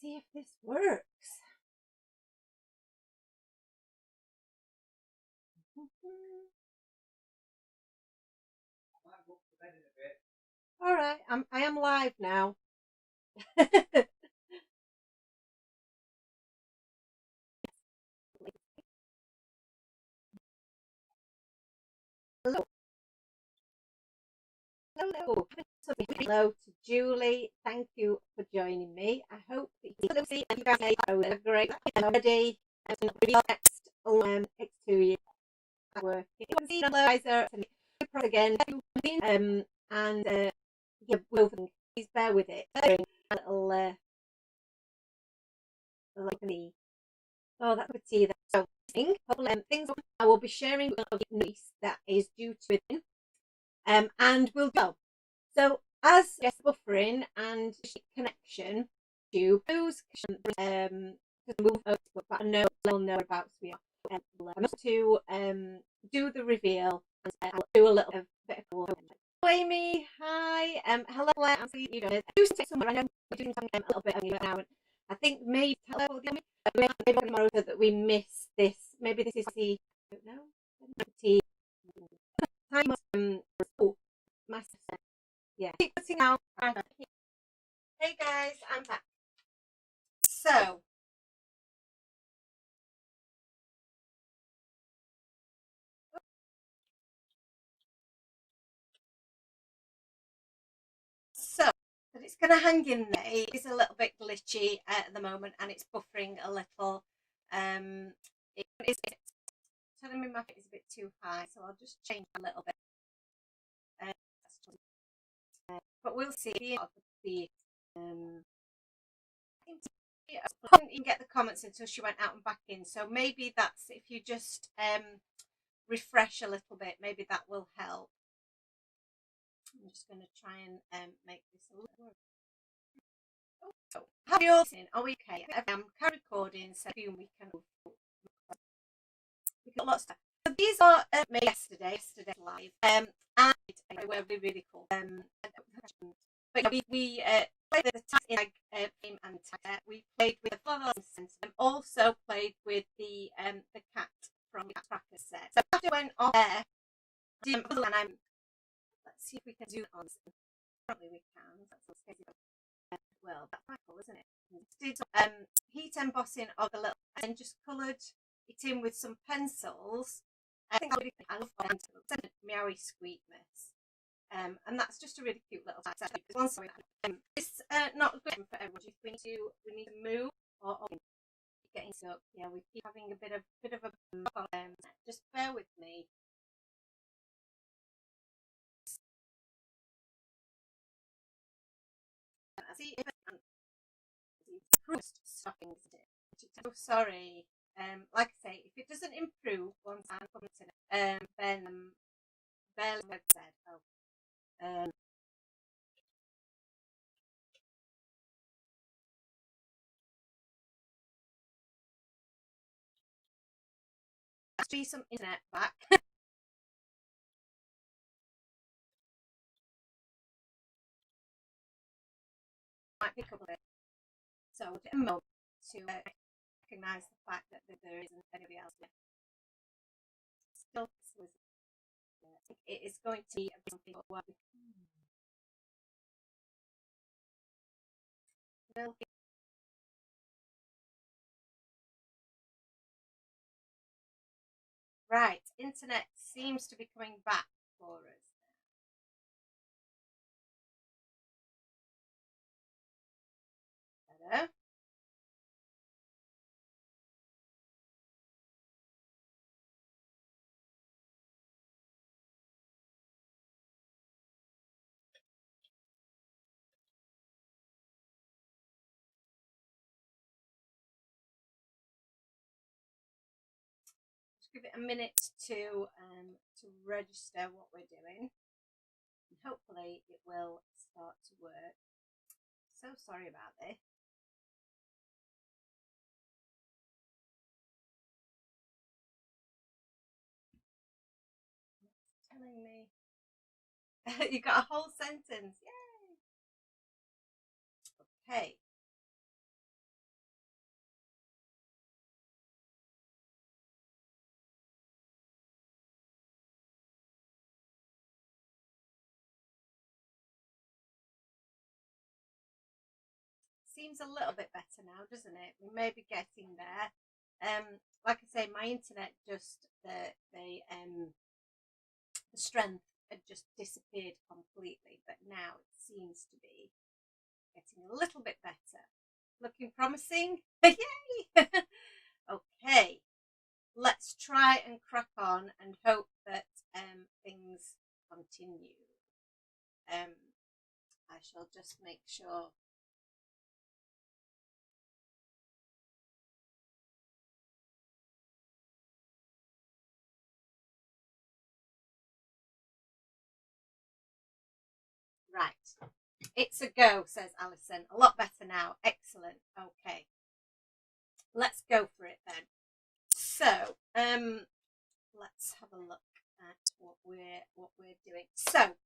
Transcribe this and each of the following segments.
see if this works. All right, I am live now. Hello. Hello. Hello to Julie. Thank you for joining me. I hope that you guys are great already. Next X2 years work. Again, and yeah, please bear with it. A little like me. Oh, that's good to see that. So, things I will be sharing news that is due to it, and we'll go. So, as buffering and connection to those, move over, but I know they'll know about. So we are to do the reveal, and I'll do a little bit of Amy, hi. Hello, Claire. I'm seeing you guys. I do say somewhere. I know we're doing something a little bit of now. I think maybe maybe tomorrow that we miss this. Maybe this is the I don't know. Time oh, master. Yeah. Keep putting out. Hey guys, I'm back. So that it's going to hang in there. It's a little bit glitchy at the moment, and it's buffering a little. It's telling me my fit is a bit too high, so I'll just change a little bit. But we'll see. The I couldn't even get the comments until she went out and back in. So maybe that's if you just refresh a little bit. Maybe that will help. I'm just going to try and make this a little. Oh, have you all seen? Oh, okay. I'm recording, so we can. We got lots of stuff. So these are made yesterday live. And were really cool. But we played the tag game and tag. We played with the flowers and also played with the cat from the tracker set. So after I went off there, and let's see if we can zoom on. Probably we can. That's what's well, that's quite cool, isn't it? Did heat embossing of the little and just coloured it in with some pencils. I think I love meowy squeakness. And that's just a really cute little set. It's not good for everyone. We need to move or getting stuck. Yeah, we keep having a bit of a just bear with me. See if stopping. Oh, sorry. Like I say, if it doesn't improve once I'm coming to it, then barely said. Oh, see some internet back. Might pick up a bit. So a moment to recognise the fact that there isn't anybody else there. Still, it is going to be something what we will. Right, internet seems to be coming back for us. Better. Give it a minute to register what we're doing, and hopefully it will start to work. So sorry about this. It's telling me you got a whole sentence. Yay! Okay. seems a little bit better now, doesn't it? We may be getting there. Like I say, my internet just the strength had just disappeared completely, but now it seems to be getting a little bit better. Looking promising. Yay! Okay, let's try and crack on and hope that things continue. I shall just make sure. Right, it's a go, says Alison. A lot better now. Excellent. Okay, let's go for it then. So, let's have a look at what we're doing. So,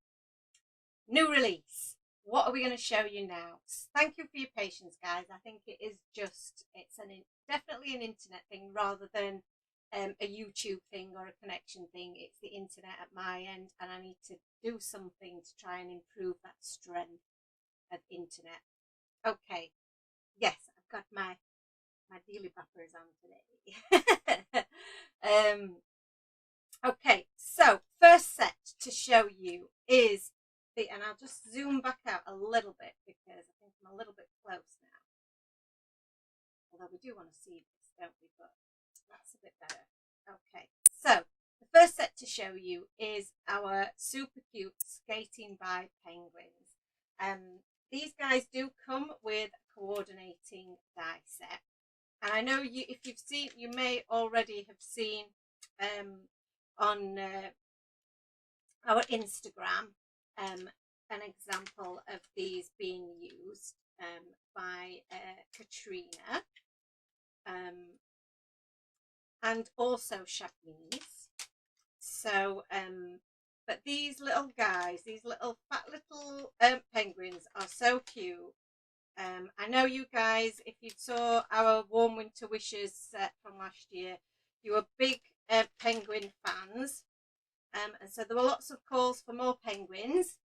new release. What are we going to show you now? Thank you for your patience, guys. I think it is just, definitely an internet thing rather than a YouTube thing or a connection thing. It's the internet at my end, and I need to do something to try and improve that strength of internet. Okay, yes, I've got my daily buffers on today. Okay, so first set to show you is and I'll just zoom back out a little bit because I think I'm a little bit close now. Although we do want to see this, don't we? But that's a bit better. Okay, so the first set to show you is our super cute Skating by Penguins. These guys do come with a coordinating die set. And I know if you've seen, you may already have seen on our Instagram an example of these being used by Katrina and also Shapnese. So, but these little guys, these little fat little penguins are so cute. I know you guys, if you saw our Warm Winter Wishes set from last year, you were big penguin fans. And so there were lots of calls for more penguins.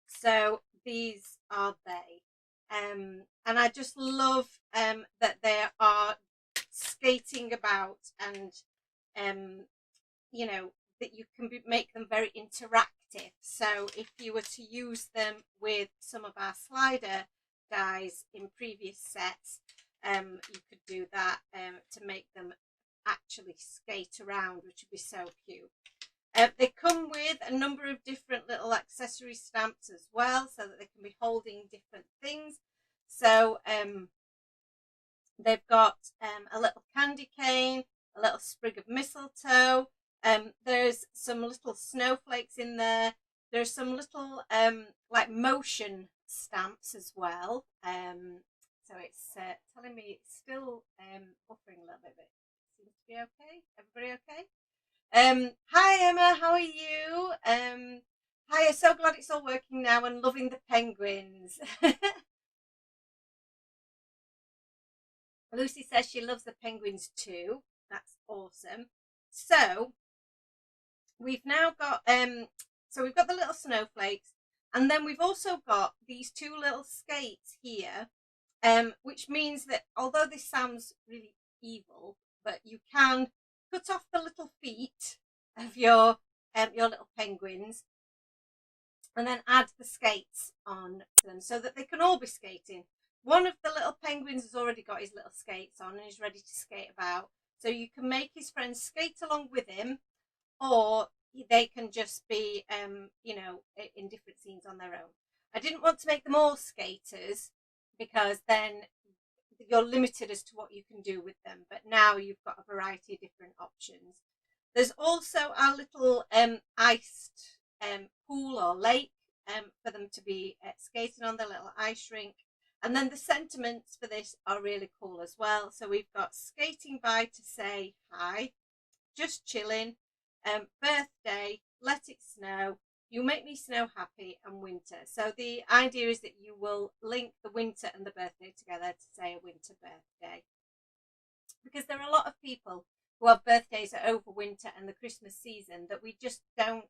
So these are they. And I just love that they are skating about and, you know, that you can make them very interactive. So if you were to use them with some of our slider dies in previous sets, you could do that to make them actually skate around, which would be so cute. They come with a number of different little accessory stamps as well, so that they can be holding different things. So they've got a little candy cane, a little sprig of mistletoe. There's some little snowflakes in there. There's some little like motion stamps as well. So it's telling me it's still buffering a little bit, but it seems to be okay. Everybody okay? Hi Emma, how are you? Hi, I'm so glad it's all working now and loving the penguins. Lucy says she loves the penguins too. That's awesome. So we've now got so we've got the little snowflakes, and then we've also got these two little skates here, which means that although this sounds really evil, but you can cut off the little feet of your little penguins and then add the skates on them so that they can all be skating. One of the little penguins has already got his little skates on and is ready to skate about. So you can make his friends skate along with him, or they can just be, you know, in different scenes on their own. I didn't want to make them all skaters because then you're limited as to what you can do with them. But now you've got a variety of different options. There's also our little iced pool or lake for them to be skating on, their little ice rink. And then the sentiments for this are really cool as well. So we've got skating by to say hi, just chilling, birthday, let it snow, you make me snow happy, and winter. So the idea is that you will link the winter and the birthday together to say a winter birthday. Because there are a lot of people who have birthdays over winter and the Christmas season that we just don't,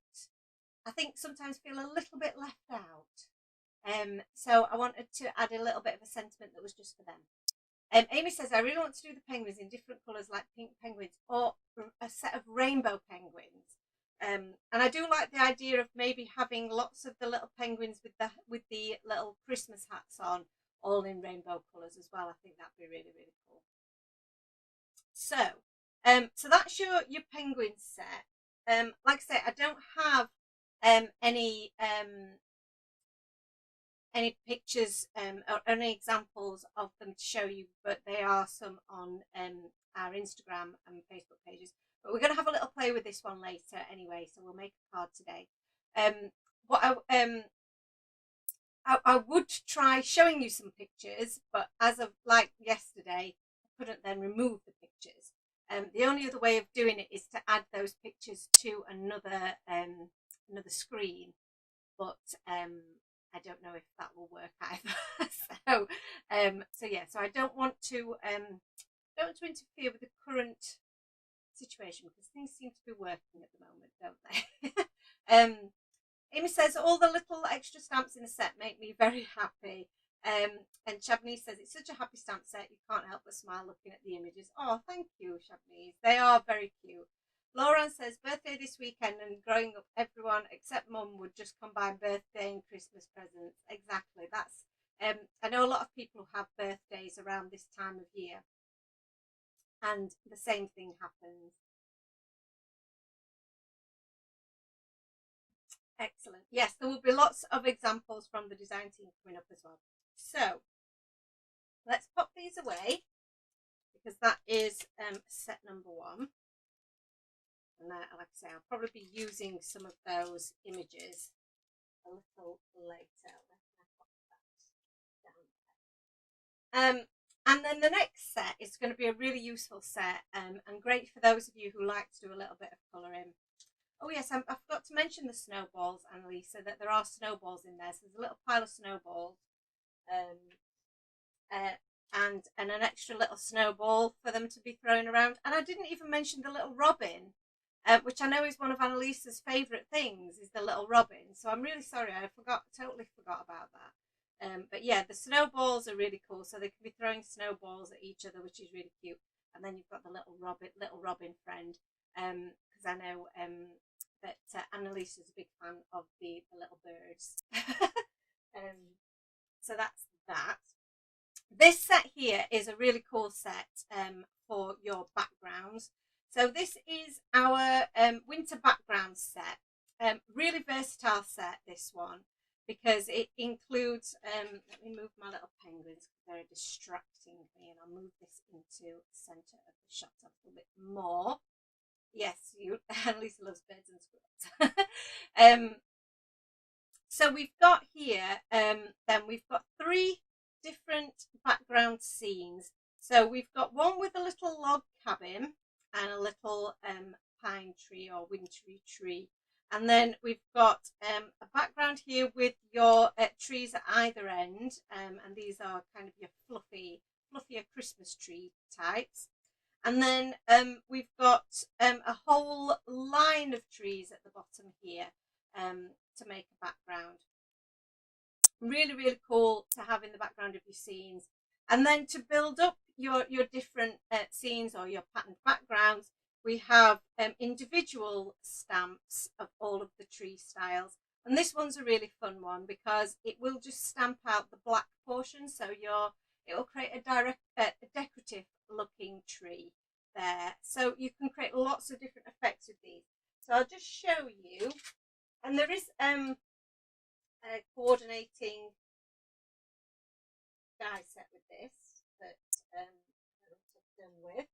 I think, sometimes feel a little bit left out. So I wanted to add a little bit of a sentiment that was just for them. Amy says, I really want to do the penguins in different colours like pink penguins or a set of rainbow penguins. And I do like the idea of maybe having lots of the little penguins with the little Christmas hats on, all in rainbow colours as well. I think that'd be really, really cool. So that's your penguin set. Like I say, I don't have any pictures or any examples of them to show you, but there are some on our Instagram and Facebook pages. But we're going to have a little play with this one later anyway, so we'll make a card today. What I would try showing you some pictures, but as of like yesterday, I couldn't then remove the pictures. The only other way of doing it is to add those pictures to another screen, but I don't know if that will work either. So yeah, so I don't want to interfere with the current situation because things seem to be working at the moment, don't they? Amy says all the little extra stamps in the set make me very happy. And Shabnese says it's such a happy stamp set, you can't help but smile looking at the images. Oh, thank you, Shabnese. They are very cute. Lauren says birthday this weekend, and growing up everyone except mum would just combine birthday and Christmas presents. Exactly. That's I know a lot of people who have birthdays around this time of year, and the same thing happens. Excellent. Yes, there will be lots of examples from the design team coming up as well. So let's pop these away because that is set number one. And like I say, I'll probably be using some of those images a little later. And then the next set is going to be a really useful set and great for those of you who like to do a little bit of colouring. Oh yes, I forgot to mention the snowballs, Annalisa, that there are snowballs in there. So there's a little pile of snowballs and an extra little snowball for them to be thrown around. And I didn't even mention the little robin, which I know is one of Annalisa's favourite things, is the little robin. So I'm really sorry, I totally forgot about that. But yeah, the snowballs are really cool. So they can be throwing snowballs at each other, which is really cute. And then you've got the little robin friend, because I know that Annalisa is a big fan of the little birds. So that's that. This set here is a really cool set for your backgrounds. So this is our winter background set. Really versatile set, this one, because it includes, let me move my little penguins because they're distracting me, and I'll move this into the centre of the shot a little bit more. Yes, Annalisa loves birds and squirrels. So we've got here, then we've got three different background scenes. So we've got one with a little log cabin and a little pine tree or wintry tree. And then we've got a background here with your trees at either end. And these are kind of your fluffier Christmas tree types. And then we've got a whole line of trees at the bottom here to make a background. Really, really cool to have in the background of your scenes. And then to build up your different scenes or your patterned backgrounds, we have individual stamps of all of the tree styles. And this one's a really fun one because it will just stamp out the black portion. So it will create a decorative looking tree there. So you can create lots of different effects with these. So I'll just show you. And there is a coordinating die set with this that I've done with.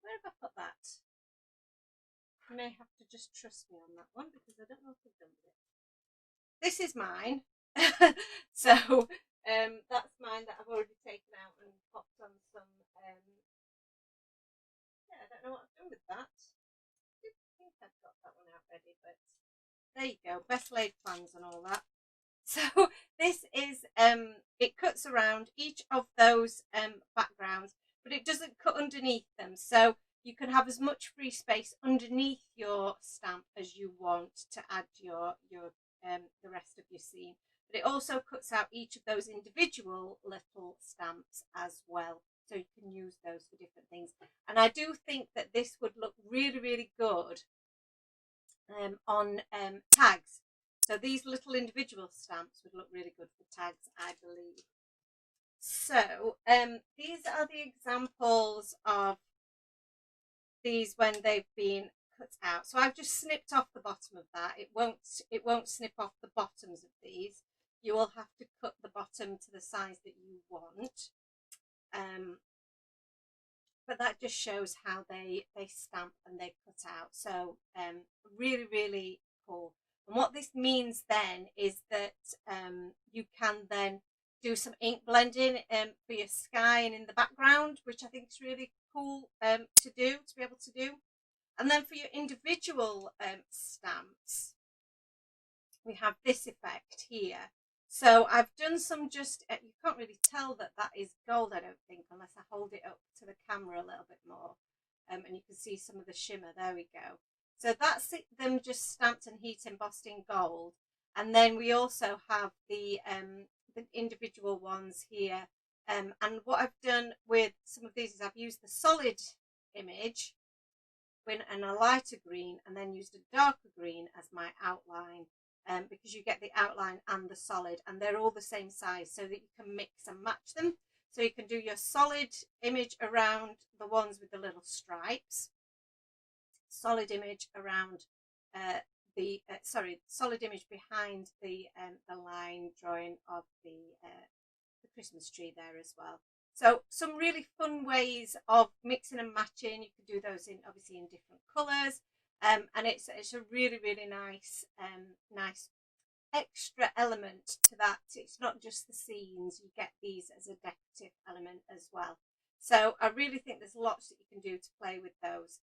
Where have I put that? You may have to just trust me on that one because I don't know if I've done with it. This is mine. So that's mine that I've already taken out and popped on some. Yeah, I don't know what I've done with that. I think I've got that one out ready, but there you go. Best laid plans and all that. So this is it cuts around each of those backgrounds, but it doesn't cut underneath them. So you can have as much free space underneath your stamp as you want to add your the rest of your scene. but it also cuts out each of those individual little stamps as well. So you can use those for different things. And I do think that this would look really, really good on tags. So these little individual stamps would look really good for tags, I believe. So these are the examples of these when they've been cut out. So I've just snipped off the bottom of that. It won't snip off the bottoms of these. You will have to cut the bottom to the size that you want. But that just shows how they stamp and they cut out. So really, really cool. And what this means then is that you can then do some ink blending for your sky and in the background, which I think is really cool to be able to do. And then for your individual stamps, we have this effect here. So I've done some just, you can't really tell that that is gold, I don't think, unless I hold it up to the camera a little bit more. And you can see some of the shimmer, there we go. So that's it, them just stamped and heat embossed in gold. And then we also have the individual ones here. And what I've done with some of these is I've used the solid image and a lighter green, and then used a darker green as my outline. Because you get the outline and the solid, and they're all the same size, so that you can mix and match them. So you can do your solid image around the ones with the little stripes, solid image around solid image behind the line drawing of the Christmas tree there as well. So some really fun ways of mixing and matching. You can do those obviously in different colours. And it's a really, really nice nice extra element to that. It's not just the scenes, you get these as a decorative element as well. So I really think there's lots that you can do to play with those.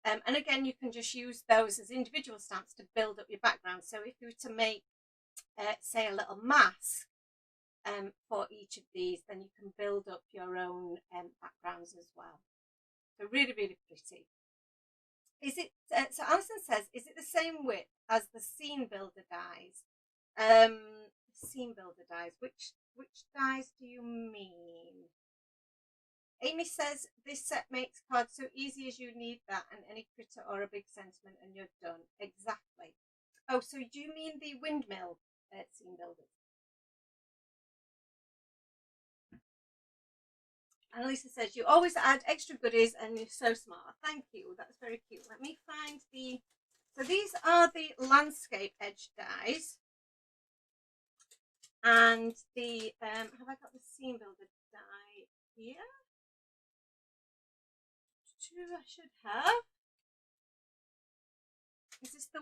And again, you can just use those as individual stamps to build up your background. So if you were to make, say, a little mask for each of these, then you can build up your own backgrounds as well. So really, really pretty. Is it, so Alison says, is it the same width as the scene builder dies? Scene builder dies, which dies do you mean? Amy says, this set makes cards so easy as you need that, and any critter or a big sentiment and you're done. Exactly. Oh, so do you mean the windmill scene builders? Annalisa says, you always add extra goodies and you're so smart. Thank you. That's very cute. Let me find the... So these are the landscape edge dies. And the... have I got the scene builder die here? I should have. Is this the...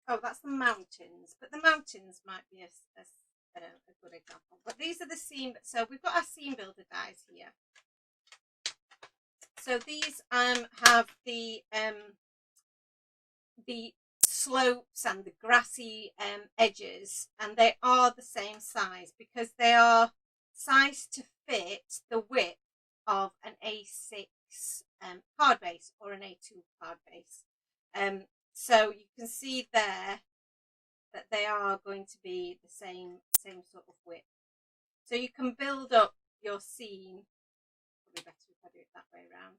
Oh, that's the mountains. But the mountains might be a good example. But these are the scene... So we've got our scene builder dies here. So these have the slopes and the grassy edges, and they are the same size because they are sized to fit the width of an A6 card base or an A2 card base. So you can see there that they are going to be the same sort of width. So you can build up your scene. Probably better if I do it that way around,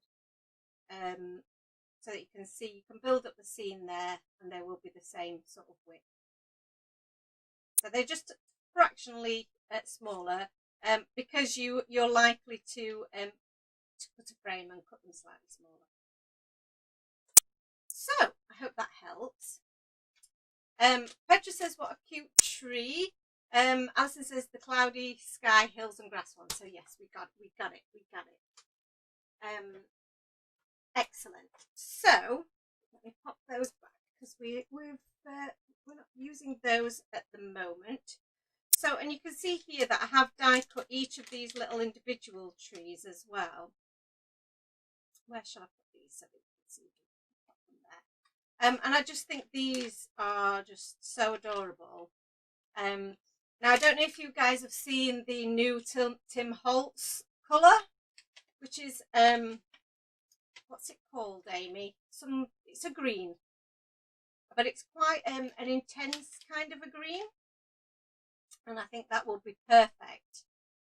so that you can see, you can build up the scene there and they will be the same sort of width. So they're just fractionally smaller because you're likely to put a frame and cut them slightly smaller. So I hope that helps. Petra says, what a cute tree. Alison says the cloudy sky, hills and grass one. So yes, we got it. Excellent. So let me pop those back because we're not using those at the moment. So, and you can see here that I have die cut each of these little individual trees as well. Where shall I put these so that you can see them there? And I just think these are just so adorable. Now, I don't know if you guys have seen the new Tim Holtz colour, which is, what's it called, Amy? It's a green, but it's quite an intense kind of a green. and I think that will be perfect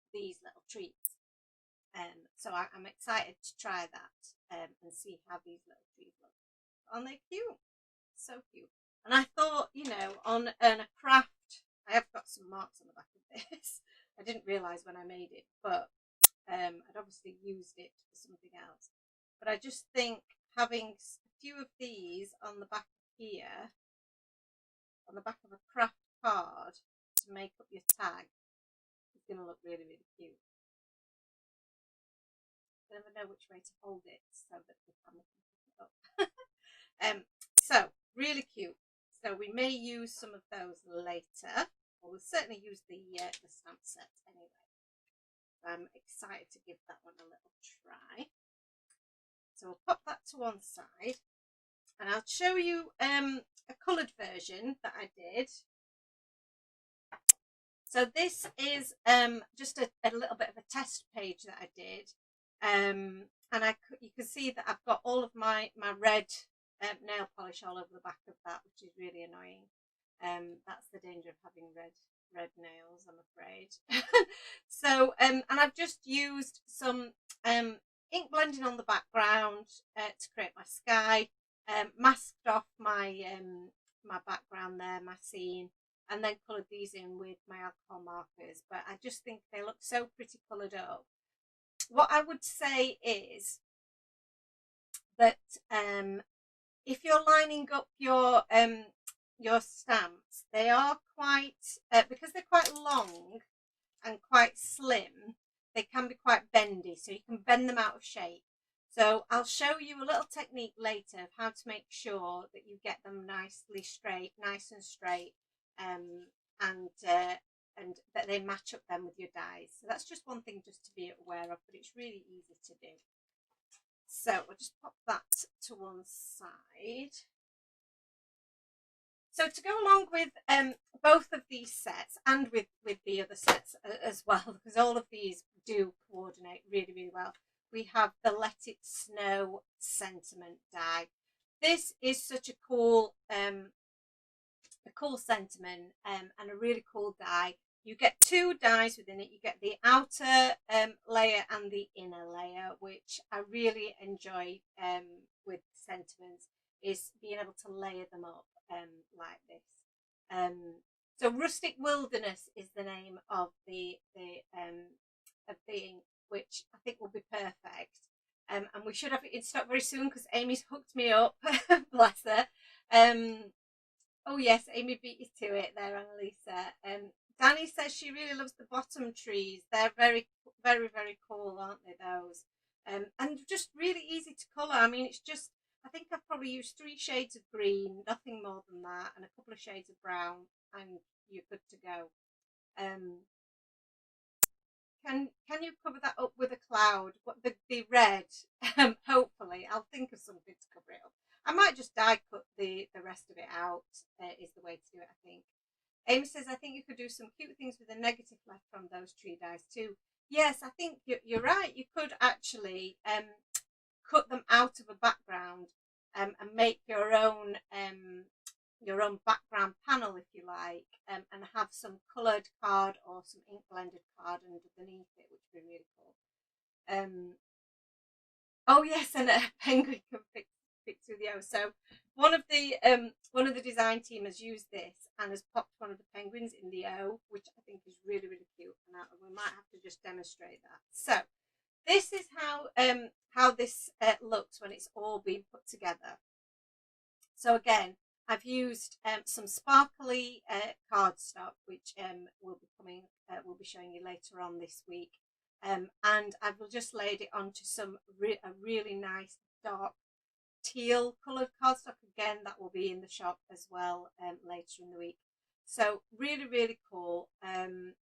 for these little treats. So I'm excited to try that and see how these little trees look. Aren't they cute? So cute. And I thought, you know, on a craft, I have got some marks on the back of this. I didn't realise when I made it, but I'd obviously used it for something else. But I just think having a few of these on the back here, on the back of a craft card to make up your tag, is going to look really, really cute. I never know which way to hold it so that the camera can pick it up. So really cute. So we may use some of those later, or we'll certainly use the stamp set anyway. I'm excited to give that one a little try. So we'll pop that to one side, and I'll show you a coloured version that I did. So this is just a little bit of a test page that I did. And you can see that I've got all of my red nail polish all over the back of that, which is really annoying. That's the danger of having red nails, I'm afraid. So and I've just used some ink blending on the background to create my sky, masked off my my background there, my scene, and then coloured these in with my alcohol markers. But I just think they look so pretty coloured up. What I would say is that if you're lining up your stamps, they are quite because they're quite long and quite slim, they can be quite bendy, so you can bend them out of shape. So I'll show you a little technique later of how to make sure that you get them nicely straight, nice and straight, and that they match up then with your dies. So that's just one thing just to be aware of, but it's really easy to do. So we'll just pop that to one side. So to go along with both of these sets and with the other sets as well, because all of these do coordinate really, really well, we have the Let It Snow sentiment die. This is such a cool sentiment and a really cool die. You get two dies within it. You get the outer layer and the inner layer, which I really enjoy with sentiments, is being able to layer them up like this. So Rustic Wilderness is the name of the ink, which I think will be perfect. And we should have it in stock very soon because Amy's hooked me up. Bless her. Oh yes, Amy beat you to it there, Annalisa. Danny says she really loves the bottom trees. They're very, very, very cool, aren't they, those? And just really easy to colour. I mean, it's just, I think I've probably used 3 shades of green, nothing more than that, and a couple of shades of brown, and you're good to go. Can you cover that up with a cloud? What the red? Hopefully, I'll think of something to cover it up. I might just die cut the rest of it out. Is the way to do it, I think. Amy says, I think you could do some cute things with the negative left from those tree dies too. Yes, I think you're right. You could actually cut them out of a background and make your own background panel, if you like, and have some coloured card or some ink blended card underneath it, which would be really cool. Oh yes, and a penguin can fit through the O. So one of the design team has used this and has popped one of the penguins in the O, which I think is really, really cute, and we might have to just demonstrate that. So this is how this looks when it's all been put together. So again, I've used some sparkly cardstock, which we'll be showing you later on this week, and I've just laid it onto some a really nice dark teal coloured cardstock. Again, that will be in the shop as well later in the week. So really, really cool, and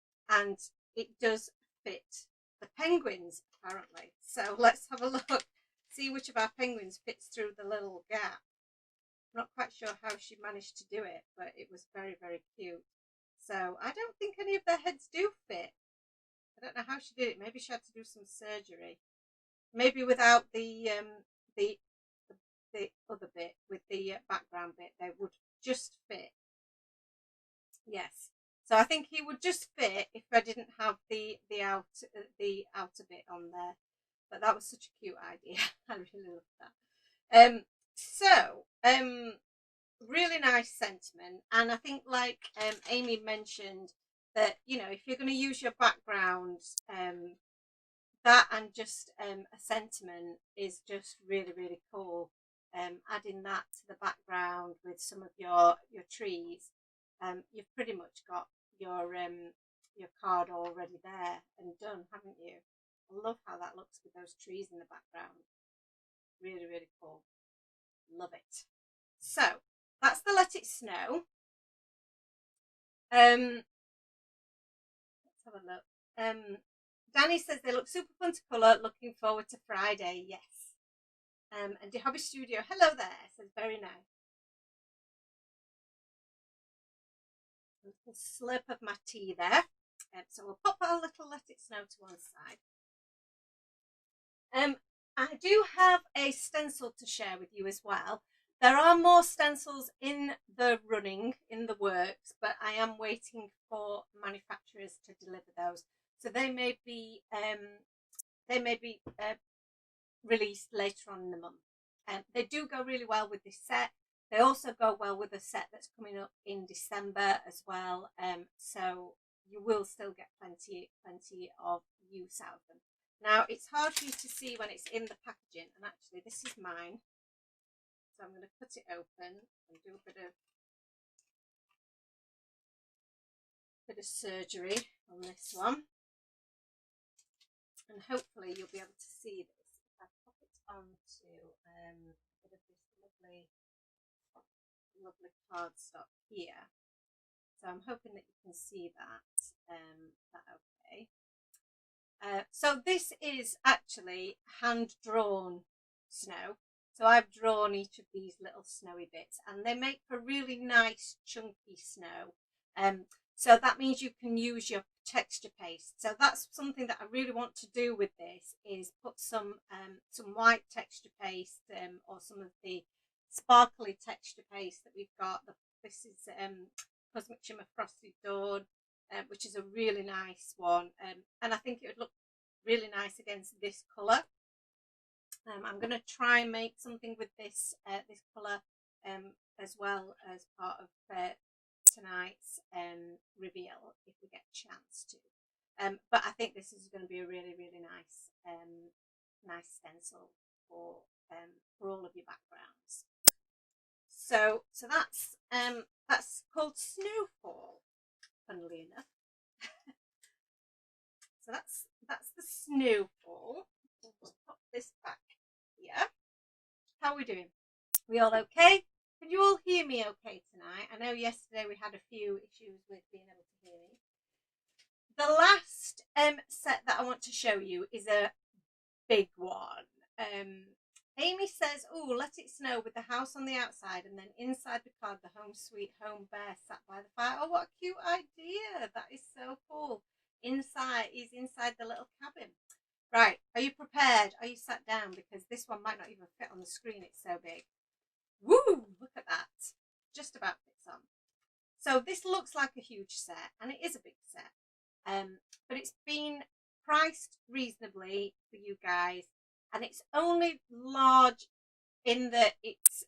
it does fit the penguins apparently. So let's have a look, see which of our penguins fits through the little gap. I'm not quite sure how she managed to do it, but it was very, very cute. So I don't think any of their heads do fit. I don't know how she did it. Maybe she had to do some surgery. Maybe without the other bit, with the background bit, they would just fit. Yes. So I think he would just fit if I didn't have the outer bit on there. But that was such a cute idea. I really love that. Really nice sentiment. And I think, like Amy mentioned, that if you're going to use your background, that and just a sentiment is just really, really cool. Adding that to the background with some of your trees, you've pretty much got your card already there and done, haven't you? I love how that looks with those trees in the background. Really, really cool. Love it. So that's the Let It Snow. Let's have a look. Danny says they look super fun to colour. Looking forward to Friday. Yes. And the Hobby Studio, hello there, says very nice. A little slurp of my tea there. So we'll pop our little Let It Snow to one side. I do have a stencil to share with you as well. There are more stencils in the running, in the works, but I am waiting for manufacturers to deliver those. So they may be released later on in the month. They do go really well with this set. They also go well with a set that's coming up in December as well. So you will still get plenty of use out of them. Now, it's hard for you to see when it's in the packaging, and actually this is mine. So I'm going to cut it open and do a bit of surgery on this one. And hopefully you'll be able to see this. If I pop it onto a bit of this lovely cardstock here. So I'm hoping that you can see that. Okay. So this is actually hand-drawn snow. So I've drawn each of these little snowy bits, and they make for really nice chunky snow. So that means you can use your texture paste. So that's something that I really want to do with this, is put some white texture paste or some of the sparkly texture paste that we've got. This is Cosmic Shimmer Frosted Dawn, which is a really nice one, and I think it would look really nice against this colour. I'm going to try and make something with this colour as well as part of tonight's reveal if we get a chance to. But I think this is going to be a really, really nice nice stencil for all of your backgrounds. So that's called Snowfall, funnily enough. So that's the Snowfall. We'll pop this back here. How are we doing? We all okay? Can you all hear me okay tonight? I know yesterday we had a few issues with being able to hear me. The last set that I want to show you is a big one. Amy says, oh, Let It Snow with the house on the outside, and then inside the card, the home sweet home bear sat by the fire. Oh, what a cute idea. That is so cool. Inside the little cabin. Right, are you prepared? Are you sat down? Because this one might not even fit on the screen, it's so big. Woo, look at that. Just about fits on. So this looks like a huge set, and it is a big set. But it's been priced reasonably for you guys, and it's only large in that it's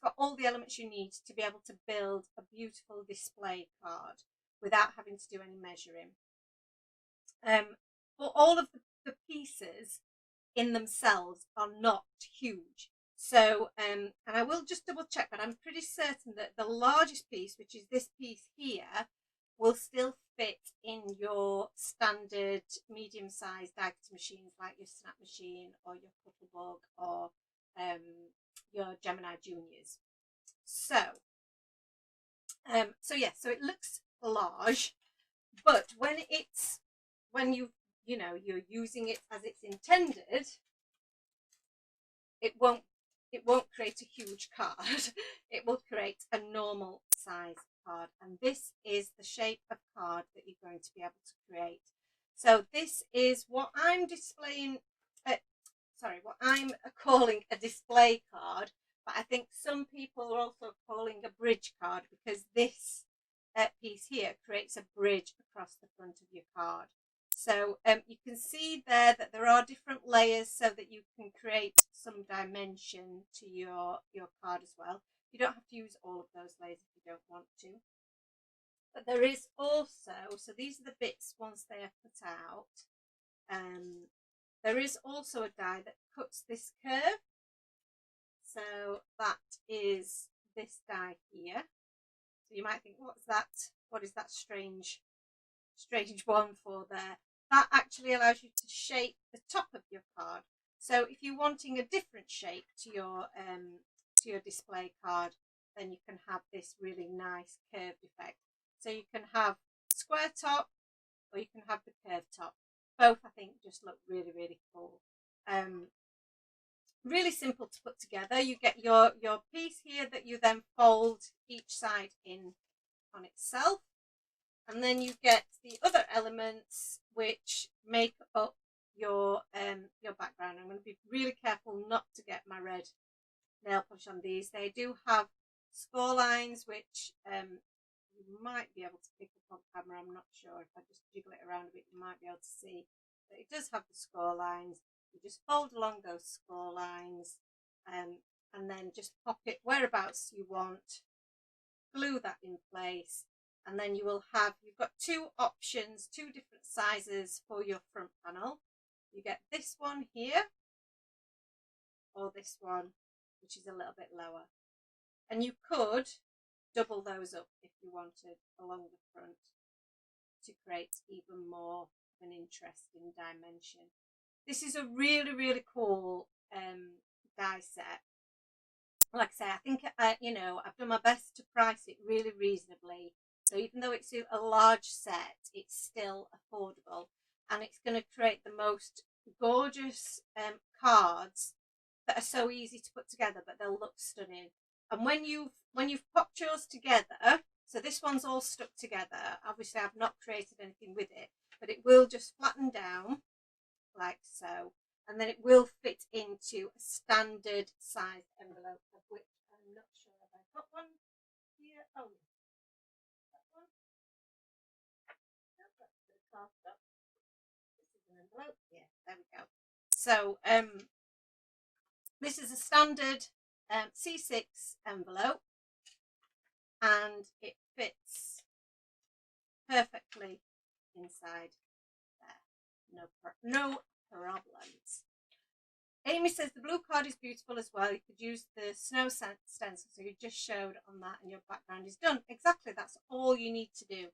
got all the elements you need to be able to build a beautiful display card without having to do any measuring. But all of the pieces in themselves are not huge. So, and I will just double check, but I'm pretty certain that the largest piece, which is this piece here, will still fit in your standard medium-sized diagram machines like your Snap Machine or your Cuttlebug or your Gemini Juniors. So yeah, so it looks large, but when you're using it as it's intended, it won't create a huge card. It will create a normal size card, and this is the shape of card that you're going to be able to create. So this is what I'm displaying, what I'm calling a display card, but I think some people are also calling a bridge card, because this piece here creates a bridge across the front of your card. So you can see there that there are different layers so that you can create some dimension to your card as well. You don't have to use all of those layers if you don't want to. But there is also, so these are the bits once they are cut out. There is also a die that cuts this curve. So that is this die here. So you might think, what's that? What is that strange one for there? That actually allows you to shape the top of your card. So if you're wanting a different shape to your display card, then you can have this really nice curved effect. So you can have square top or you can have the curved top. Both I think just look really, really cool. Really simple to put together. You get your piece here that you then fold each side in on itself, and then you get the other elements which make up your background. I'm going to be really careful not to get my red nail polish on these. They do have score lines which you might be able to pick up on camera. I'm not sure. If I just jiggle it around a bit, you might be able to see that it does have the score lines. You just fold along those score lines and then just pop it whereabouts you want, glue that in place, and then you will have, you've got two options, two different sizes for your front panel. You get this one here or this one, which is a little bit lower, and you could double those up if you wanted along the front to create even more of an interesting dimension. This is a really, really cool die set. Like I say, I think you know, I've done my best to price it really reasonably. So even though it's a large set, it's still affordable, and it's going to create the most gorgeous cards that are so easy to put together, but they'll look stunning. And when you've popped yours together, so this one's all stuck together. Obviously, I've not created anything with it, but it will just flatten down like so, and then it will fit into a standard size envelope, of which I'm not sure if I've got one here. Oh, that one. No, that's the card stuff. This is an envelope. Yeah, there we go. So this is a standard C6 envelope, and it fits perfectly inside there. No problems. Amy says the blue card is beautiful as well. You could use the snow stencil, so you just showed on that, and your background is done. Exactly, that's all you need to do.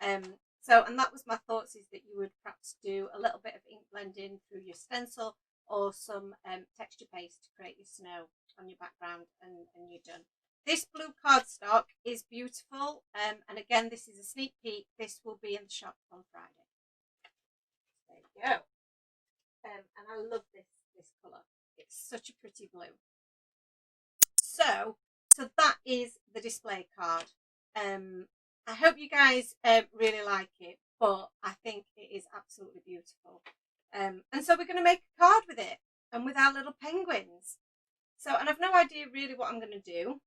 And that was my thoughts, is that you would perhaps do a little bit of ink blending through your stencil or some texture paste to create your snow on your background, and you're done. This blue cardstock is beautiful, and again, this is a sneak peek. This will be in the shop on Friday. There you go. And I love this colour. It's such a pretty blue. So that is the display card. I hope you guys really like it, but I think it is absolutely beautiful. And so we're going to make a card with it, and with our little penguins. So, and I've no idea really what I'm going to do,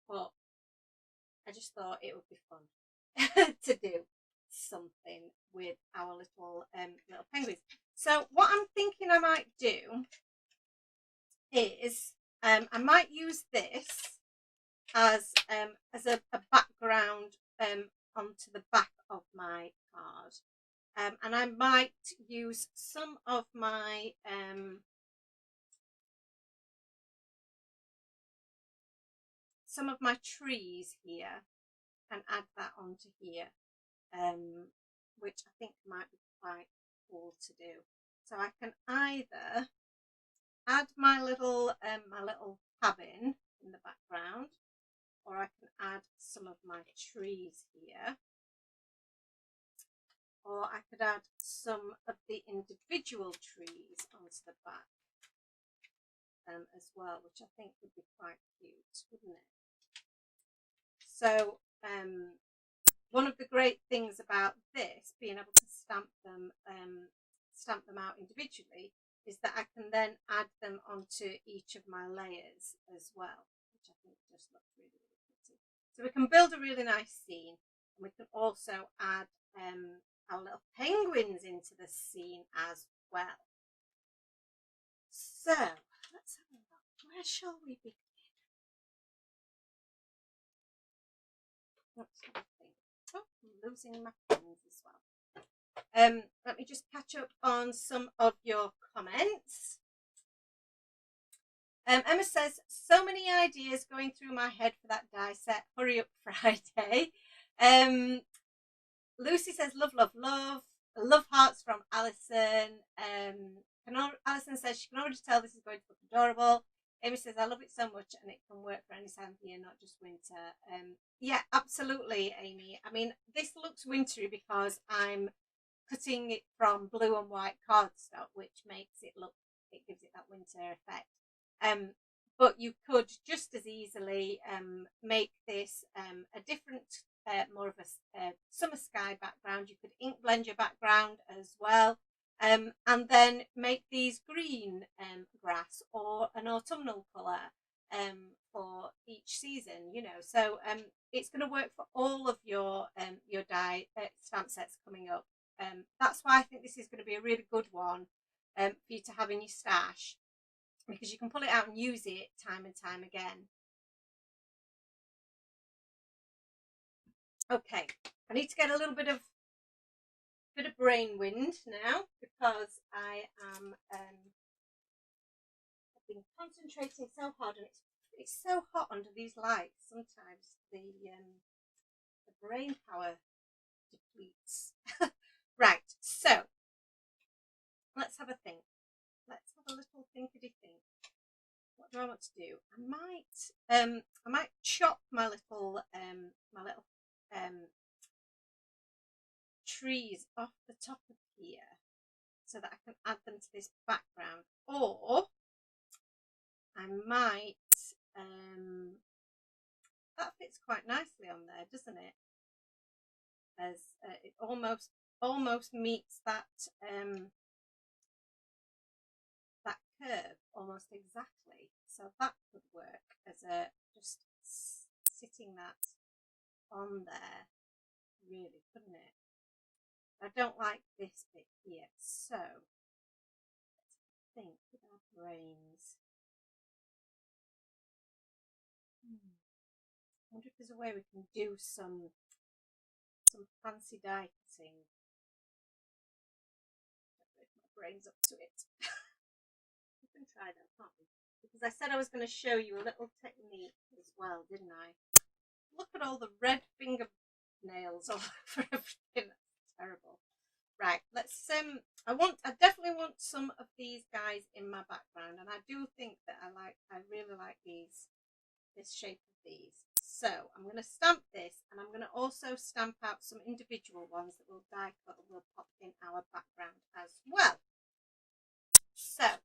but I just thought it would be fun to do something with our little penguins. So what I'm thinking I might do is I might use this as a background onto the back of my card, and I might use some of my trees here and add that onto here, which I think might be quite cool to do. So I can either add my little cabin in the background, or I can add some of my trees here, or I could add some of the individual trees onto the back as well, which I think would be quite cute, wouldn't it? So one of the great things about this, being able to stamp them out individually, is that I can then add them onto each of my layers as well, which I think just looks really, really pretty. So we can build a really nice scene, and we can also add our little penguins into the scene as well. So let's have a look. Where shall we begin? Let's have a think. Oh, I'm losing my pens as well. Let me just catch up on some of your comments. Emma says, so many ideas going through my head for that die set. Hurry up, Friday. Lucy says, love, love, love. Love hearts from Alison. Alison says, she can already tell this is going to look adorable. Amy says, I love it so much and it can work for any time of year, not just winter. Yeah, absolutely, Amy. I mean, this looks wintry because I'm cutting it from blue and white cardstock, which makes it look, it gives it that winter effect. But you could just as easily make this a different, more of a summer sky background. You could ink blend your background as well, and then make these green grass or an autumnal colour for each season. You know, so it's going to work for all of your die stamp sets coming up. That's why I think this is going to be a really good one for you to have in your stash, because you can pull it out and use it time and time again. Okay, I need to get a little bit of brain wind now, because I am I've been concentrating so hard, and it's so hot under these lights. Sometimes the brain power depletes. Right, so let's have a think. Let's have a little thinkity think. What do I want to do? I might chop my little trees off the top of here so that I can add them to this background, or I might that fits quite nicely on there, doesn't it? As it almost meets that that curve almost exactly, so that could work as a just sitting that on there, really, couldn't it? I don't like this bit here, so let's think with our brains. I wonder if there's a way we can do some fancy die cutting. I don't know if my brain's up to it. We can try that, can't we? Because I said I was going to show you a little technique as well, didn't I? Look at all the red fingernails all over everything. That's terrible. Right, let's I definitely want some of these guys in my background, and I do think that I really like this shape of these. So I'm going to stamp this, and I'm going to also stamp out some individual ones that will die cut and will pop in our background as well. So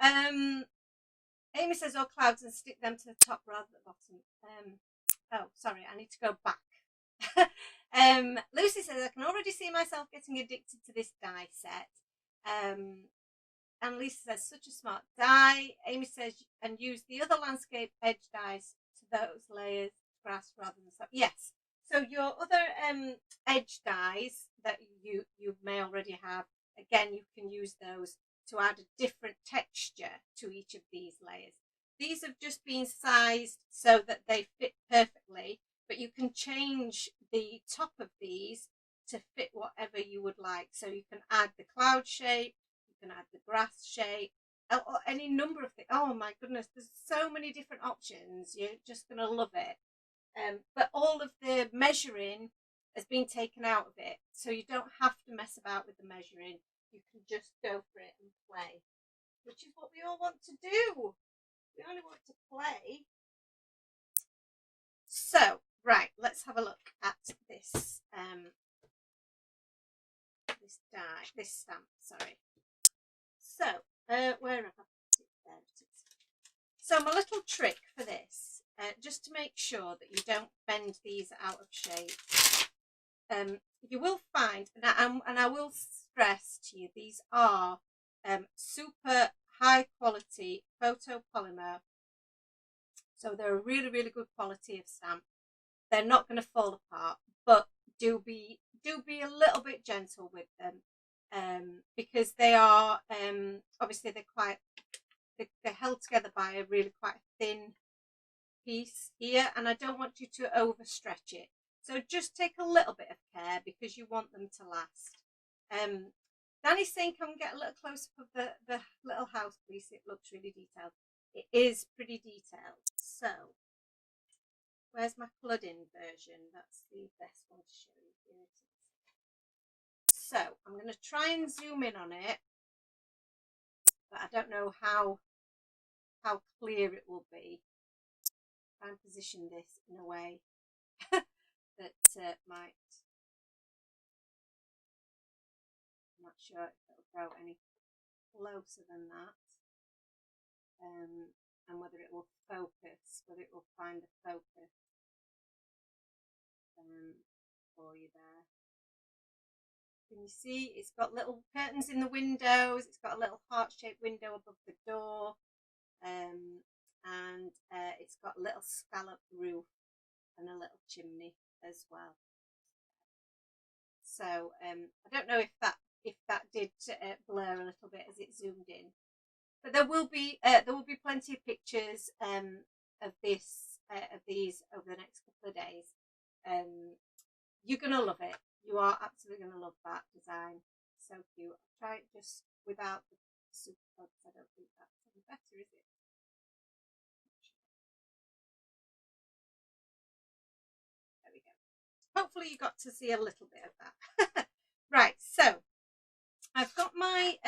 Amy says, oh, clouds, and stick them to the top rather than the bottom. Oh, sorry, I need to go back. Lucy says, I can already see myself getting addicted to this die set. And Lisa says, such a smart die. Amy says, and use the other landscape edge dies to those layers, grass rather than stuff. Yes. So your other edge dies that you may already have, again, you can use those to add a different texture to each of these layers. These have just been sized so that they fit perfectly, but you can change the top of these to fit whatever you would like. So you can add the cloud shape, you can add the grass shape, or any number of things. Oh my goodness, there's so many different options. You're just going to love it. But all of the measuring has been taken out of it, so you don't have to mess about with the measuring. You can just go for it and play, which is what we all want to do. We only want to play. So, right, let's have a look at this this stamp, sorry. So, where have I put it? There it is. So my little trick for this, just to make sure that you don't bend these out of shape, you will find, and I will stress to you, these are super high quality photopolymer. So they're a really, really good quality of stamp. they're not going to fall apart, but do be a little bit gentle with them, because they are obviously they're held together by a really quite thin piece here, and I don't want you to overstretch it. So just take a little bit of care because you want them to last. Danny's saying, "Come get a little close up of the little house, please. It looks really detailed." It is pretty detailed. So where's my coloured in version? That's the best one to show you. Here it is. So I'm going to try and zoom in on it, but I don't know how clear it will be. Try and position this in a way that might. I'm not sure if it'll go any closer than that, and whether it will focus, whether it will find the focus for you there. Can you see it's got little curtains in the windows, it's got a little heart-shaped window above the door, and it's got a little scallop roof and a little chimney as well. So I don't know if that did blur a little bit as it zoomed in, but there will be plenty of pictures of these over the next couple of days. You're gonna love it. You are absolutely gonna love that design. So cute. I'll try it just without the super bugs. I don't think that's any better, is it? There we go. Hopefully you got to see a little bit of that. Right, so I've got my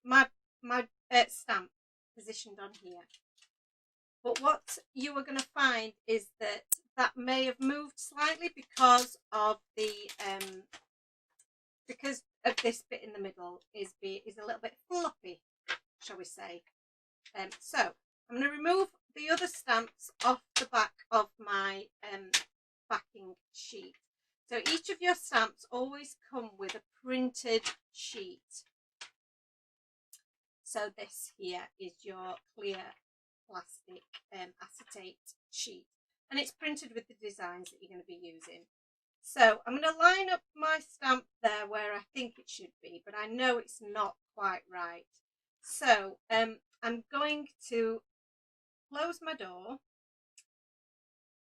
my stamp positioned on here, but what you are going to find is that may have moved slightly because of the because of this bit in the middle is a little bit floppy, shall we say. So I'm going to remove the other stamps off the back of my backing sheet. So each of your stamps always come with a printed sheet. So this here is your clear plastic acetate sheet, and it's printed with the designs that you're going to be using. So I'm going to line up my stamp there where I think it should be, but I know it's not quite right. So I'm going to close my door.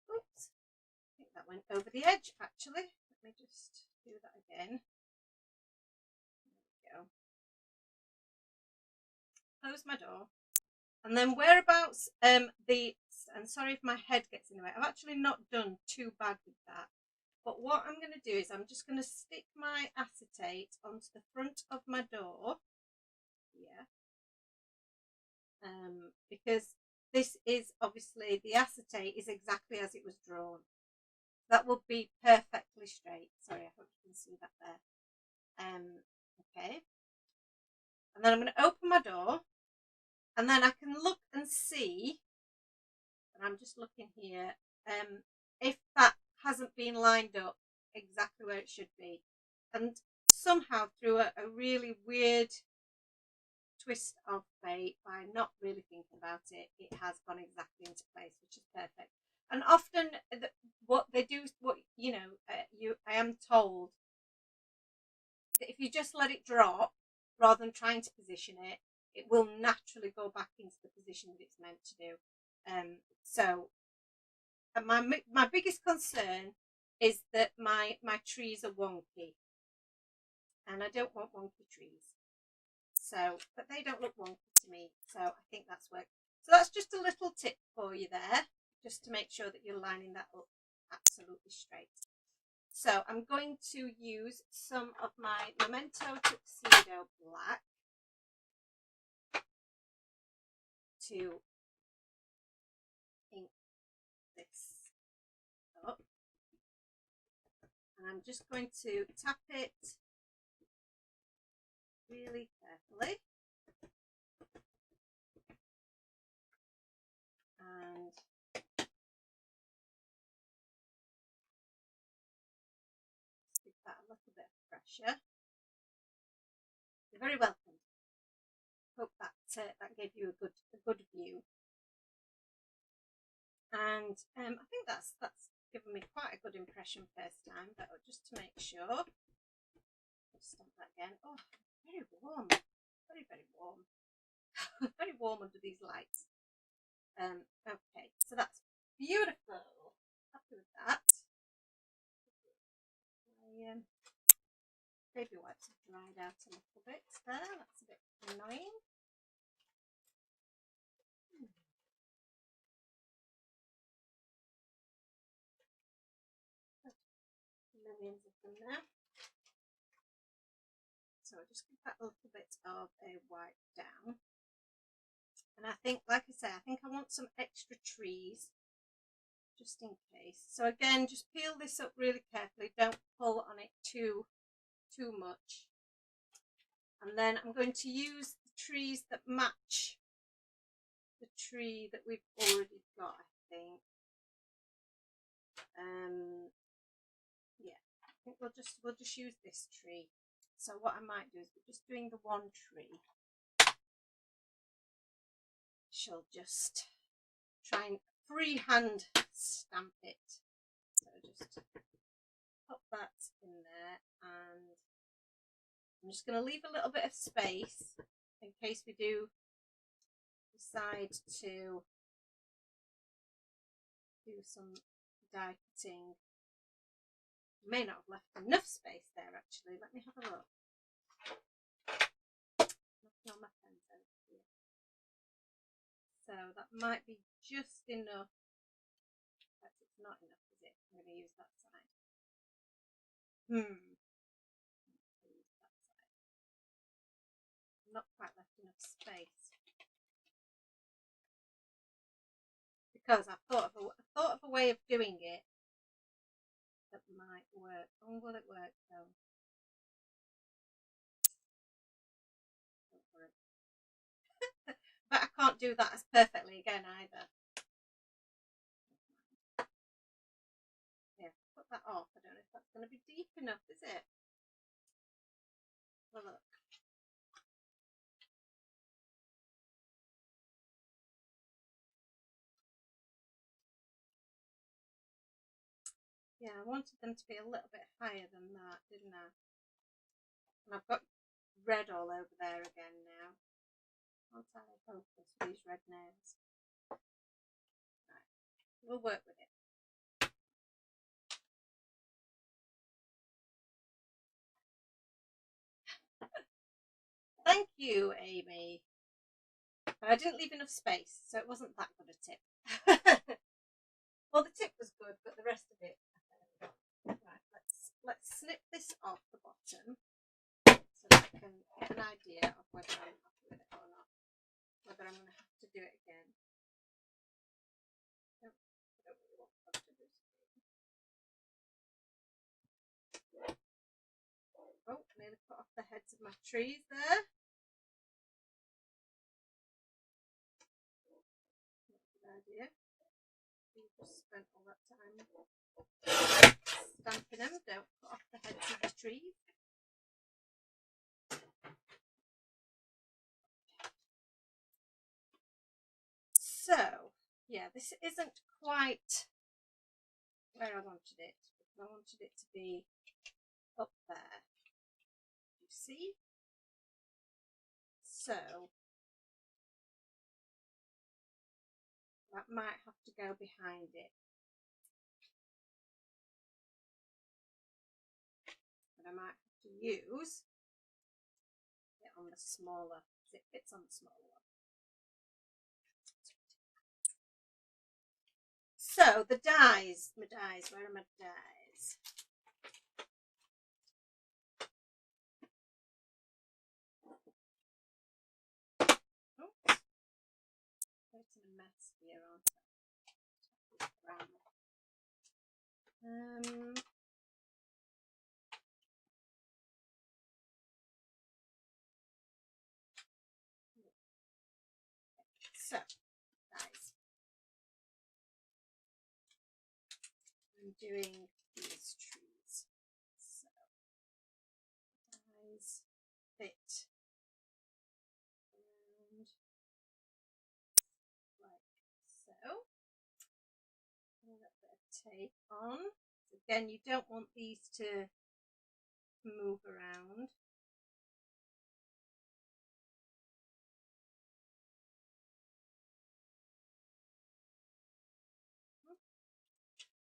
Oops, I think that went over the edge actually. Let me just do that again. There we go. Close my door, and then whereabouts and sorry if my head gets in the way, I've actually not done too bad with that, but what I'm going to do is I'm just going to stick my acetate onto the front of my door here, because this is obviously, the acetate is exactly as it was drawn. That will be perfectly straight. Sorry, I hope you can see that there. Okay, and then I'm going to open my door, and then I can look and see, and I'm just looking here, if that hasn't been lined up exactly where it should be. And somehow through a really weird twist of fate, by not really thinking about it, it has gone exactly into place, which is perfect. And often what they do, I am told that if you just let it drop rather than trying to position it, it will naturally go back into the position that it's meant to do. So my biggest concern is that my trees are wonky, and I don't want wonky trees. So, but they don't look wonky to me, so I think that's worked. So that's just a little tip for you there, just to make sure that you're lining that up absolutely straight. So I'm going to use some of my Memento Tuxedo Black to ink this up, and I'm just going to tap it really carefully, and give that a little bit of pressure. You're very welcome. Hope that that gave you a good view. And I think that's given me quite a good impression first time, but just to make sure. Stamp that again. Oh, very warm. Very, very warm. Very warm under these lights. Okay, so that's beautiful. Happy with that. My baby wipes have dried out a little bit there. That's a bit annoying. Millions of them now. So I'll just give that a little bit of a wipe down. And I think, like I say, I think I want some extra trees just in case. So again, just peel this up really carefully. Don't pull on it too much. And then I'm going to use the trees that match the tree that we've already got, I think. Yeah, I think we'll just use this tree. So what I might do is we're just doing the one tree. She'll just try and freehand stamp it. So just pop that in there, and I'm just going to leave a little bit of space in case we do decide to do some die cutting. May not have left enough space there actually. Let me have a look. Nothing on my pens over here. So that might be just enough. But it's not enough, is it? I'm going to use that side. Use that side. Not quite left enough space. Because I've thought of a way of doing it that might work. Oh, will it work though? Don't worry. But I can't do that as perfectly again either. Yeah, put that off. I don't know if that's going to be deep enough, is it? Have a look. Yeah, I wanted them to be a little bit higher than that, didn't I? And I've got red all over there again now. Can't I focus with these red nails? Right, we'll work with it. Thank you, Amy. But I didn't leave enough space, so it wasn't that good a tip. Well, the tip was good, but the rest of it. Right, let's snip this off the bottom so that I can get an idea of whether I'm happy with it or not. Whether I'm going to have to do it again. I don't really want to do this. Oh, nearly put off the heads of my trees there. Not a good idea. You just spent all that time stamping them. Don't put off the heads of the trees. So, yeah, this isn't quite where I wanted it. I wanted it to be up there. You see? So, that might have to go behind it. But I might have to use it on the smaller, because it fits on the smaller one. So, the dies, where are my dies? Oops. It's a mess here, aren't I? So, guys, I'm doing these trees. So, guys fit around like so. A little bit of take on. Again, you don't want these to move around.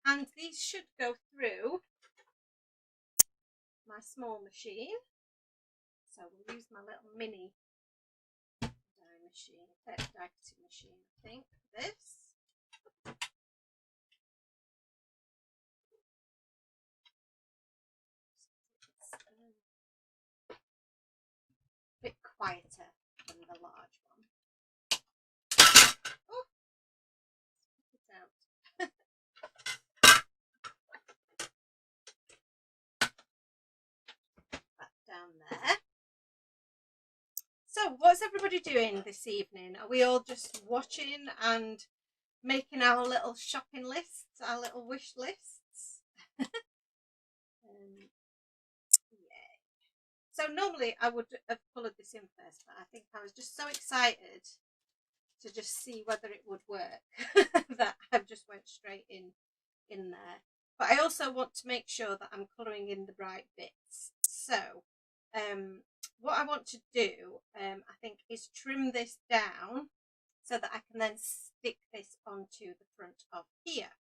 And these should go through my small machine. So we'll use my little mini die machine, die cutting machine, I think, for this. It's a bit quieter than the large one. Oh, put it out. That down there. So, what's everybody doing this evening? Are we all just watching and making our little shopping lists, our little wish lists? Yeah. So normally I would have coloured this in first, but I think I was just so excited to just see whether it would work that I've just went straight in there. But I also want to make sure that I'm colouring in the bright bits. So what I want to do, I think, is trim this down so that I can then stick this onto the front of here.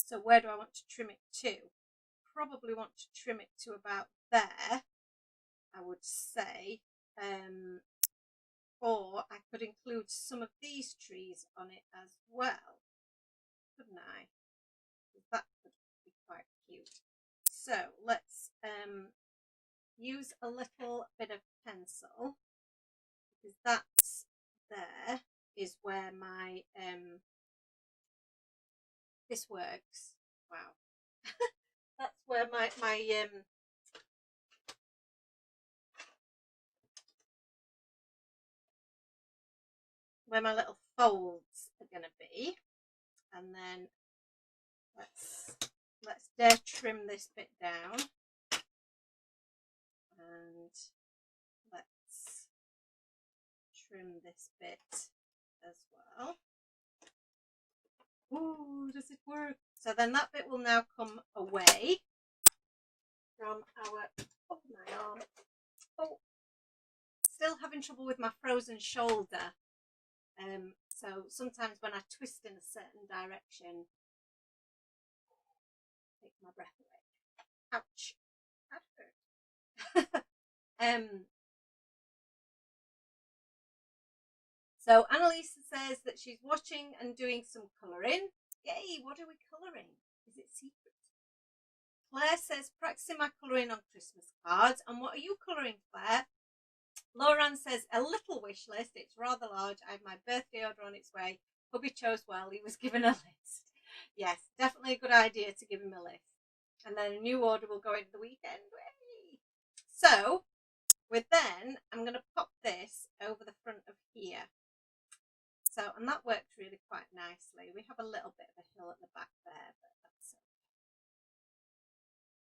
So where do I want to trim it to? Probably want to trim it to about there, I would say. Or I could include some of these trees on it as well, couldn't I? That could be quite cute. So let's use a little bit of pencil, because that's there is where my this works. Wow. That's where my where my little folds are going to be. And then let's dare trim this bit down, and let's trim this bit as well. Ooh, does it work? So then that bit will now come away from our, oh, my arm. Oh, still having trouble with my frozen shoulder. So sometimes when I twist in a certain direction, take my breath away. Ouch, that hurt. So Annalisa says that she's watching and doing some colouring. Yay, what are we colouring? Is it secret? Claire says, practicing my colouring on Christmas cards. And what are you colouring, Claire? Lauren says, a little wish list. It's rather large. I have my birthday order on its way. Hubby chose well. He was given a list. Yes, definitely a good idea to give him a list. And then a new order will go into the weekend. Yay! So, with then, I'm going to pop this over the front of here. So, and that worked really quite nicely. We have a little bit of a hill at the back there, but that's okay.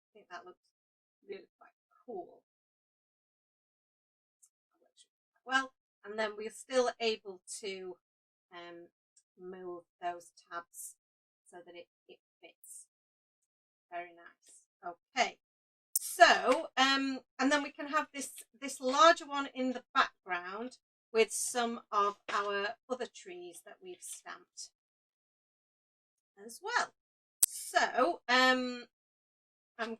I think that looks really quite cool. That works really quite well. And then we're still able to move those tabs so that it fits. Very nice. Okay. So, and then we can have this larger one in the background with some of our other trees that we've stamped as well. So I'm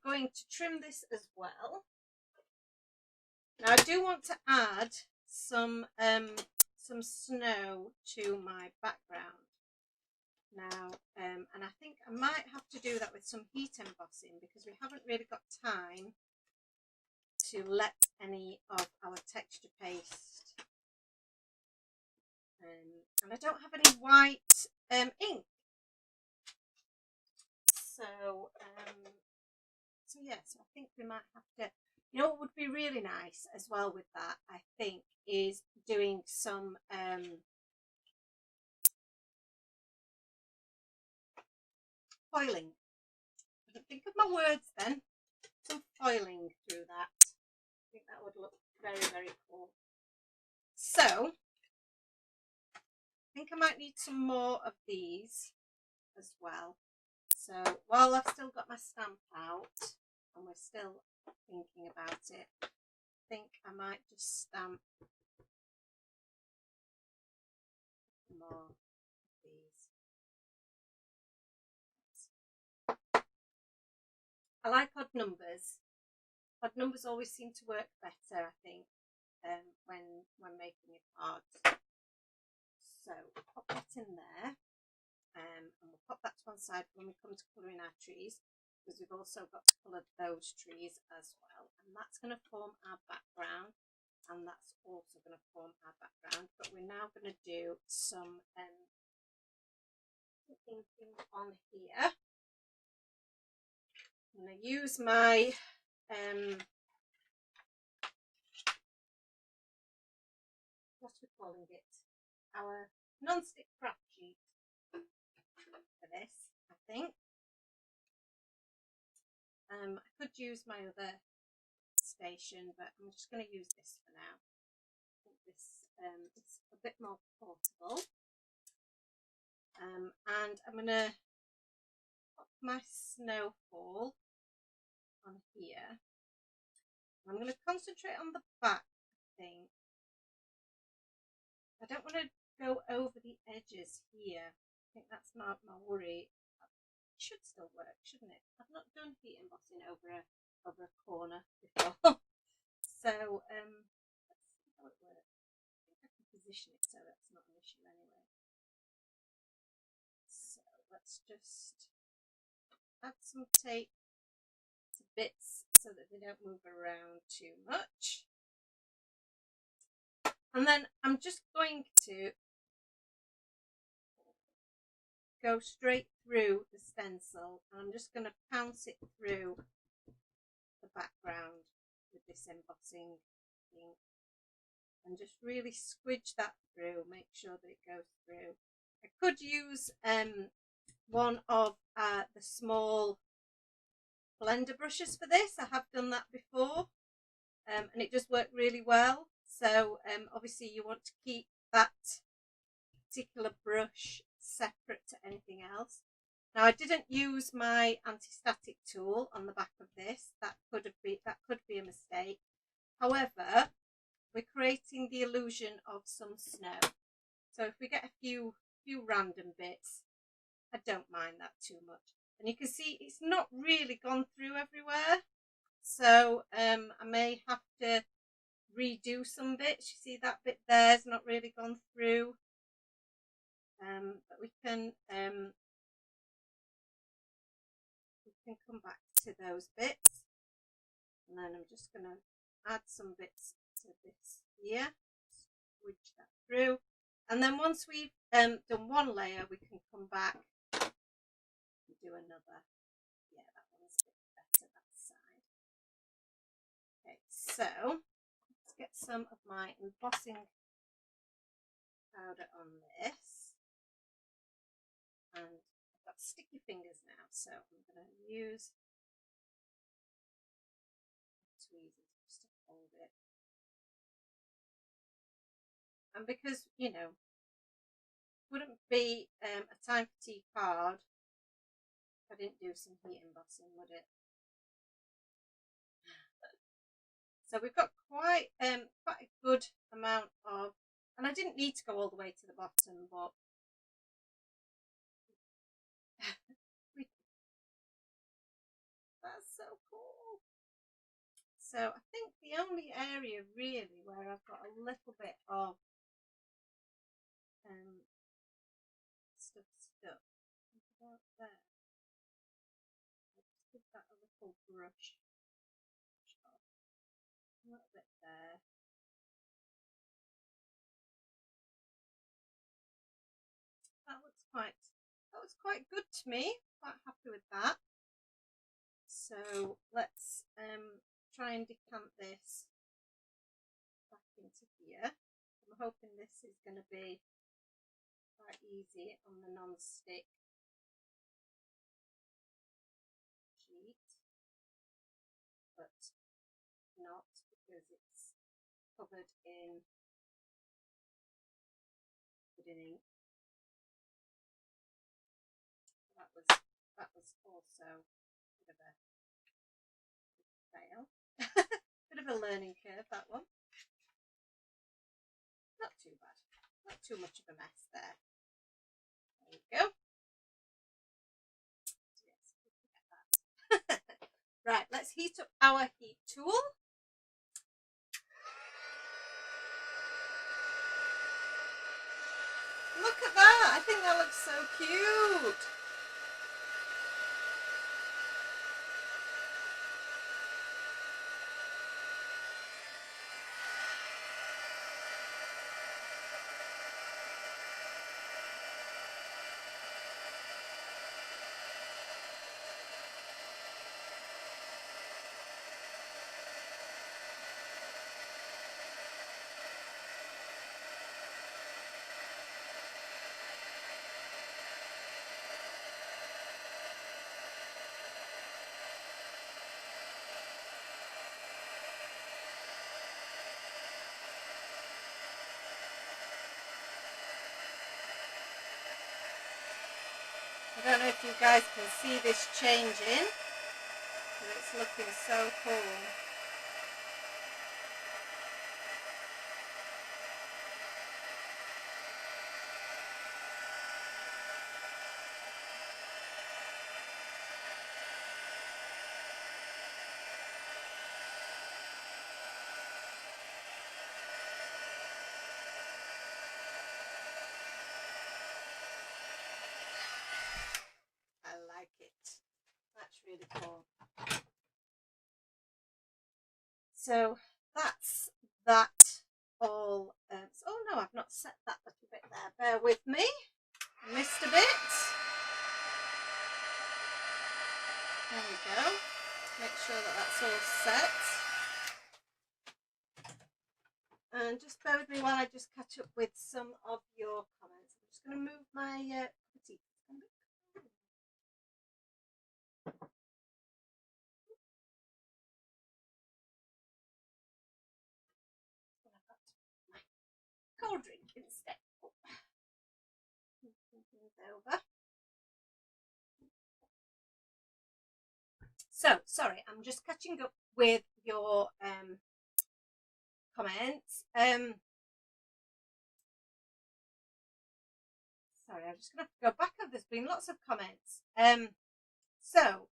going to trim this as well. Now I do want to add some snow to my background now, and I think I might have to do that with some heat embossing, because we haven't really got time to let any of our texture paste, and I don't have any white ink, so yeah, so I think we might have to, you know what would be really nice as well with that, I think, is doing some foiling. I don't think of my words then. Some foiling through that. I think that would look very, very cool. So I think I might need some more of these as well. So while I've still got my stamp out and we're still thinking about it, I think I might just stamp more of these. I like odd numbers. Odd numbers always seem to work better, I think, when making a card. So pop that in there, and we'll pop that to one side when we come to colouring our trees, because we've also got to colour those trees as well. And that's going to form our background, and that's also going to form our background. But we're now going to do some thinking on here. I'm going to use my what are we calling it? Our non-stick craft sheet for this, I think. I could use my other station, but I'm just going to use this for now. I think this is a bit more portable. And I'm going to pop my snowfall on here. I'm going to concentrate on the back, I think. I don't want to go over the edges here. I think that's my worry. It should still work, shouldn't it? I've not done heat embossing over a corner before. So let's see how it works. I think I can position it so that's not an issue anyway. So let's just add some tape to bits so that they don't move around too much. And then I'm just going to go straight through the stencil, and I'm just going to pounce it through the background with this embossing thing, and just really squidge that through, make sure that it goes through. I could use one of the small blender brushes for this. I have done that before, and it does work really well. So obviously you want to keep that particular brush separate to anything else. Now I didn't use my anti-static tool on the back of this. That could be a mistake. However, we're creating the illusion of some snow. So if we get a few random bits, I don't mind that too much. And you can see it's not really gone through everywhere. So I may have to redo some bits. You see that bit there's not really gone through. But we can come back to those bits, and then I'm just going to add some bits to this here, switch that through, and then once we've done one layer, we can come back and do another. Yeah, that one's a bit better, that side. Okay, so let's get some of my embossing powder on this, and I've got sticky fingers now, so I'm going to use tweezers just to hold it. And because, you know, wouldn't be a time for tea card if I didn't do some heat embossing, would it? So we've got quite a good amount of, and I didn't need to go all the way to the bottom, but that's so cool. So I think the only area really where I've got a little bit of stuff stuck is about there. I'll just give that a little brush off. A little bit there. That looks quite good to me. Quite happy with that. So let's try and decant this back into here. I'm hoping this is going to be quite easy on the non-stick sheet, but not, because it's covered in pudding ink. That was also a bit of a fail. Bit of a learning curve, that one. Not too bad. Not too much of a mess there. There we go. Yes, get that. Right, let's heat up our heat tool. Look at that. I think that looks so cute. I don't know if you guys can see this changing, but it's looking so cool. I like it. That's really cool. So that's that all. Oh no, I've not set that little bit there. Bear with me. I missed a bit. There we go. Make sure that that's all set. And just bear with me while I just catch up with some of your comments. I'm just going to move my petite. Cold drink instead. Over. So sorry, I'm just catching up with your comments. Sorry, I'm just gonna have to go back up. There's been lots of comments. So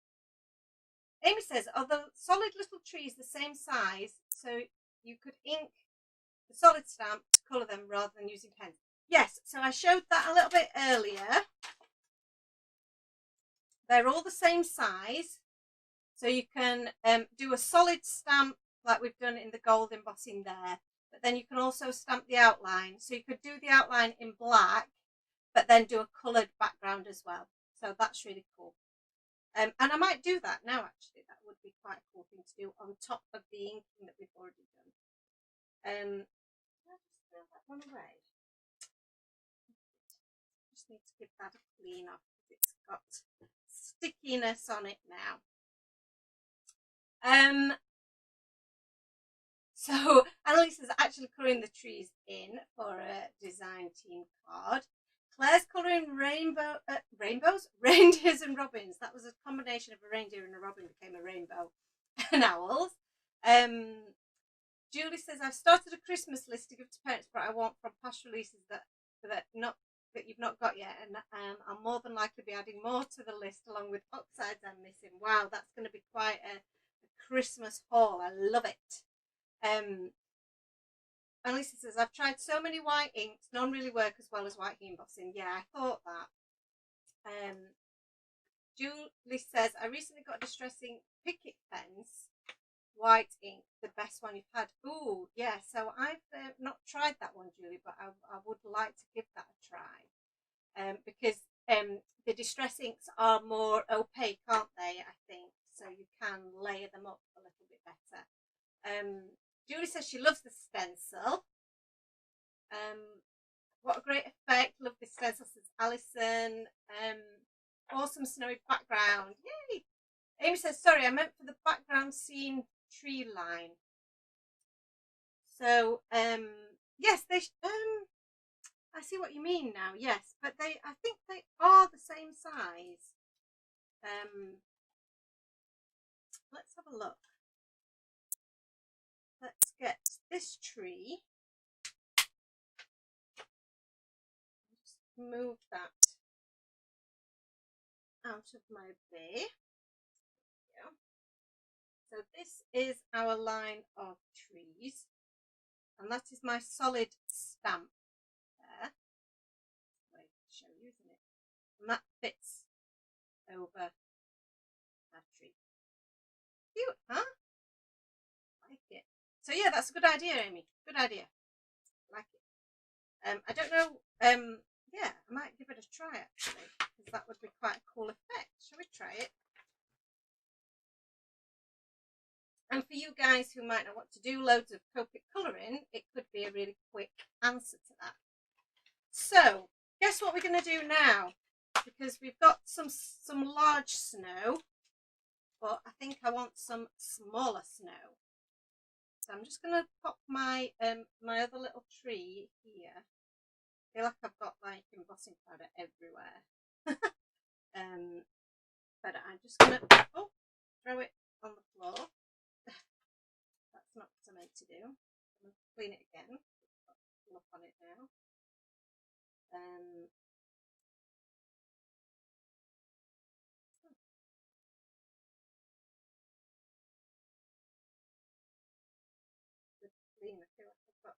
Amy says, are the solid little trees the same size so you could ink the solid stamp to colour them rather than using pens? Yes, so I showed that a little bit earlier. They're all the same size, so you can do a solid stamp like we've done in the gold embossing there, but then you can also stamp the outline. So you could do the outline in black, but then do a coloured background as well. So that's really cool. And I might do that now, actually. That would be quite a cool thing to do on top of the inking that we've already done. Can I just throw that one away? Just need to give that a clean off because it's got stickiness on it now. So Annalise is actually colouring the trees in for a design team card. Claire's colouring reindeers and robins. That was a combination of a reindeer and a robin became a rainbow and owls. Julie says, I've started a Christmas list to give to parents, but I want from past releases that you've not got yet, and I'll more than likely be adding more to the list along with oxides I'm missing. Wow, that's going to be quite a Christmas haul. I love it. Annalisa says, I've tried so many white inks, none really work as well as white heat embossing. Yeah, I thought that. Julie says, I recently got a distressing picket fence white ink, the best one you've had. Oh, yeah, so I've not tried that one, Julie, but I would like to give that a try. Because the distress inks are more opaque, aren't they, I think, so you can layer them up a little bit better. Julie says she loves the stencil. What a great effect. Love this stencil, says Alison. Awesome snowy background. Yay! Amy says, sorry, I meant for the background scene tree line. So, yes, they I see what you mean now, yes, but I think they are the same size. let's have a look. Let's get this tree. Just move that out of my bay. Yeah. So this is our line of trees, and that is my solid stamp there. Wait, show you, isn't it? And that fits over our tree. Cute, huh? Like it. So yeah, that's a good idea, Amy. Good idea. Like it. I don't know. Yeah, I might give it a try actually, because that would be quite a cool effect. Shall we try it? And for you guys who might not want to do loads of Copic colouring, it could be a really quick answer to that. So, guess what we're going to do now? Because we've got some large snow, but I think I want some smaller snow. So I'm just going to pop my my other little tree here. I feel like I've got like embossing powder everywhere. But I'm just going to throw it on the floor. That's not what I meant to do. I'm going to clean it again. Look on it now. Clean. I feel like I've got a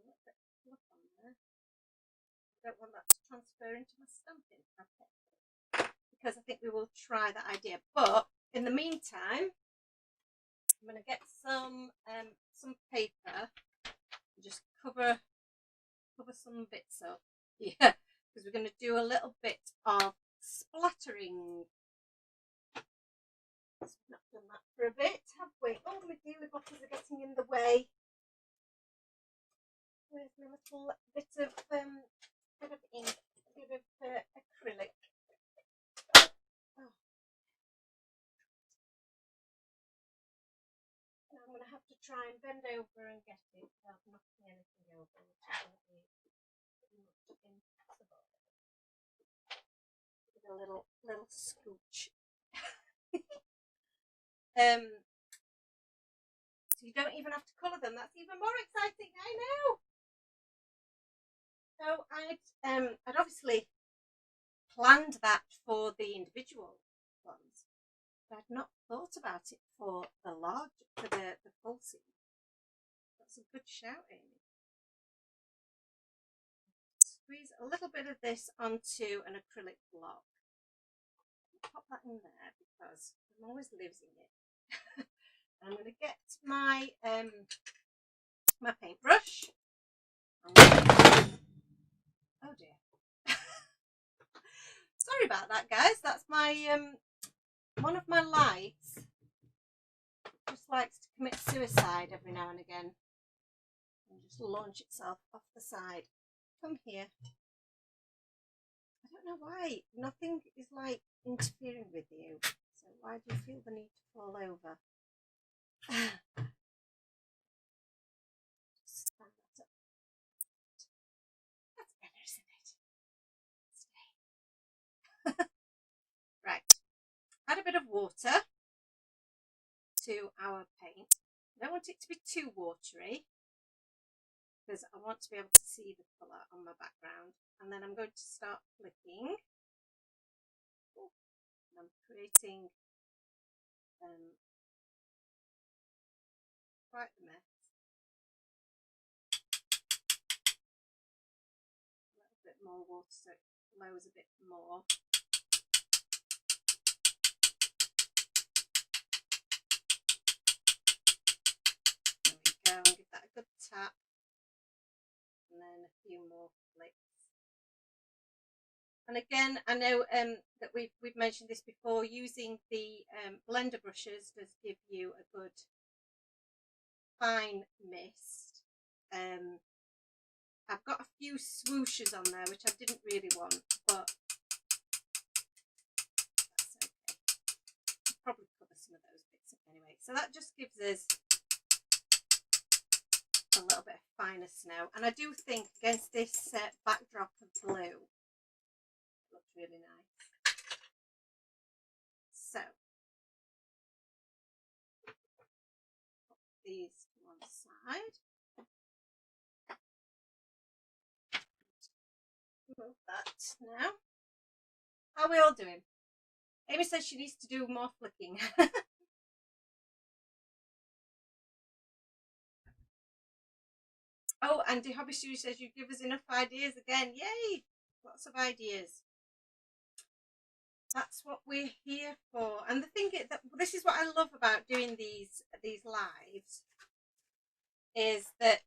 little bit of fluff on there. I don't want that to transfer into my stamping. Okay. Because I think we will try that idea. But in the meantime, I'm going to get some paper and just cover some bits up. Yeah, because we're going to do a little bit of splattering. We've not done that for a bit, have we? Oh, my daily bottles are getting in the way. Where's my little bit of ink, a bit of acrylic. Oh. Now I'm going to have to try and bend over and get it without knocking anything over, which is going to be pretty much impossible. With a little scooch. So you don't even have to colour them. That's even more exciting. I know. So I'd obviously planned that for the individual ones, but I'd not thought about it for the full scene. That's a good shout, Amy. Squeeze a little bit of this onto an acrylic block. Pop that in there because I'm always losing it. I'm going to get my my paintbrush. Oh dear. Sorry about that, guys. That's my one of my lights just likes to commit suicide every now and again and just launch itself off the side. Come here. I don't know why. Nothing is like interfering with you. So why do you feel the need to fall over? Just stand that up. That's better, isn't it? Stay. Right. Add a bit of water to our paint. I don't want it to be too watery because I want to be able to see the colour on my background. And then I'm going to start flicking. Oh, and I'm creating quite a mess. A little bit more water so it flows a bit more. There we go, and give that a good tap. And then a few more flicks. And again, I know that we've mentioned this before, using the blender brushes does give you a good fine mist. I've got a few swooshes on there, which I didn't really want, but that's okay. I'll probably cover some of those bits up anyway. So that just gives us a little bit of finer snow. And I do think against this backdrop of blue, it looks really nice. these to one side. Move that now. How are we all doing? Amy says she needs to do more flicking. Oh, and the Hobby Studio says you give us enough ideas again. Yay! Lots of ideas. That's what we're here for. And the thing is that this is what I love about doing these lives is that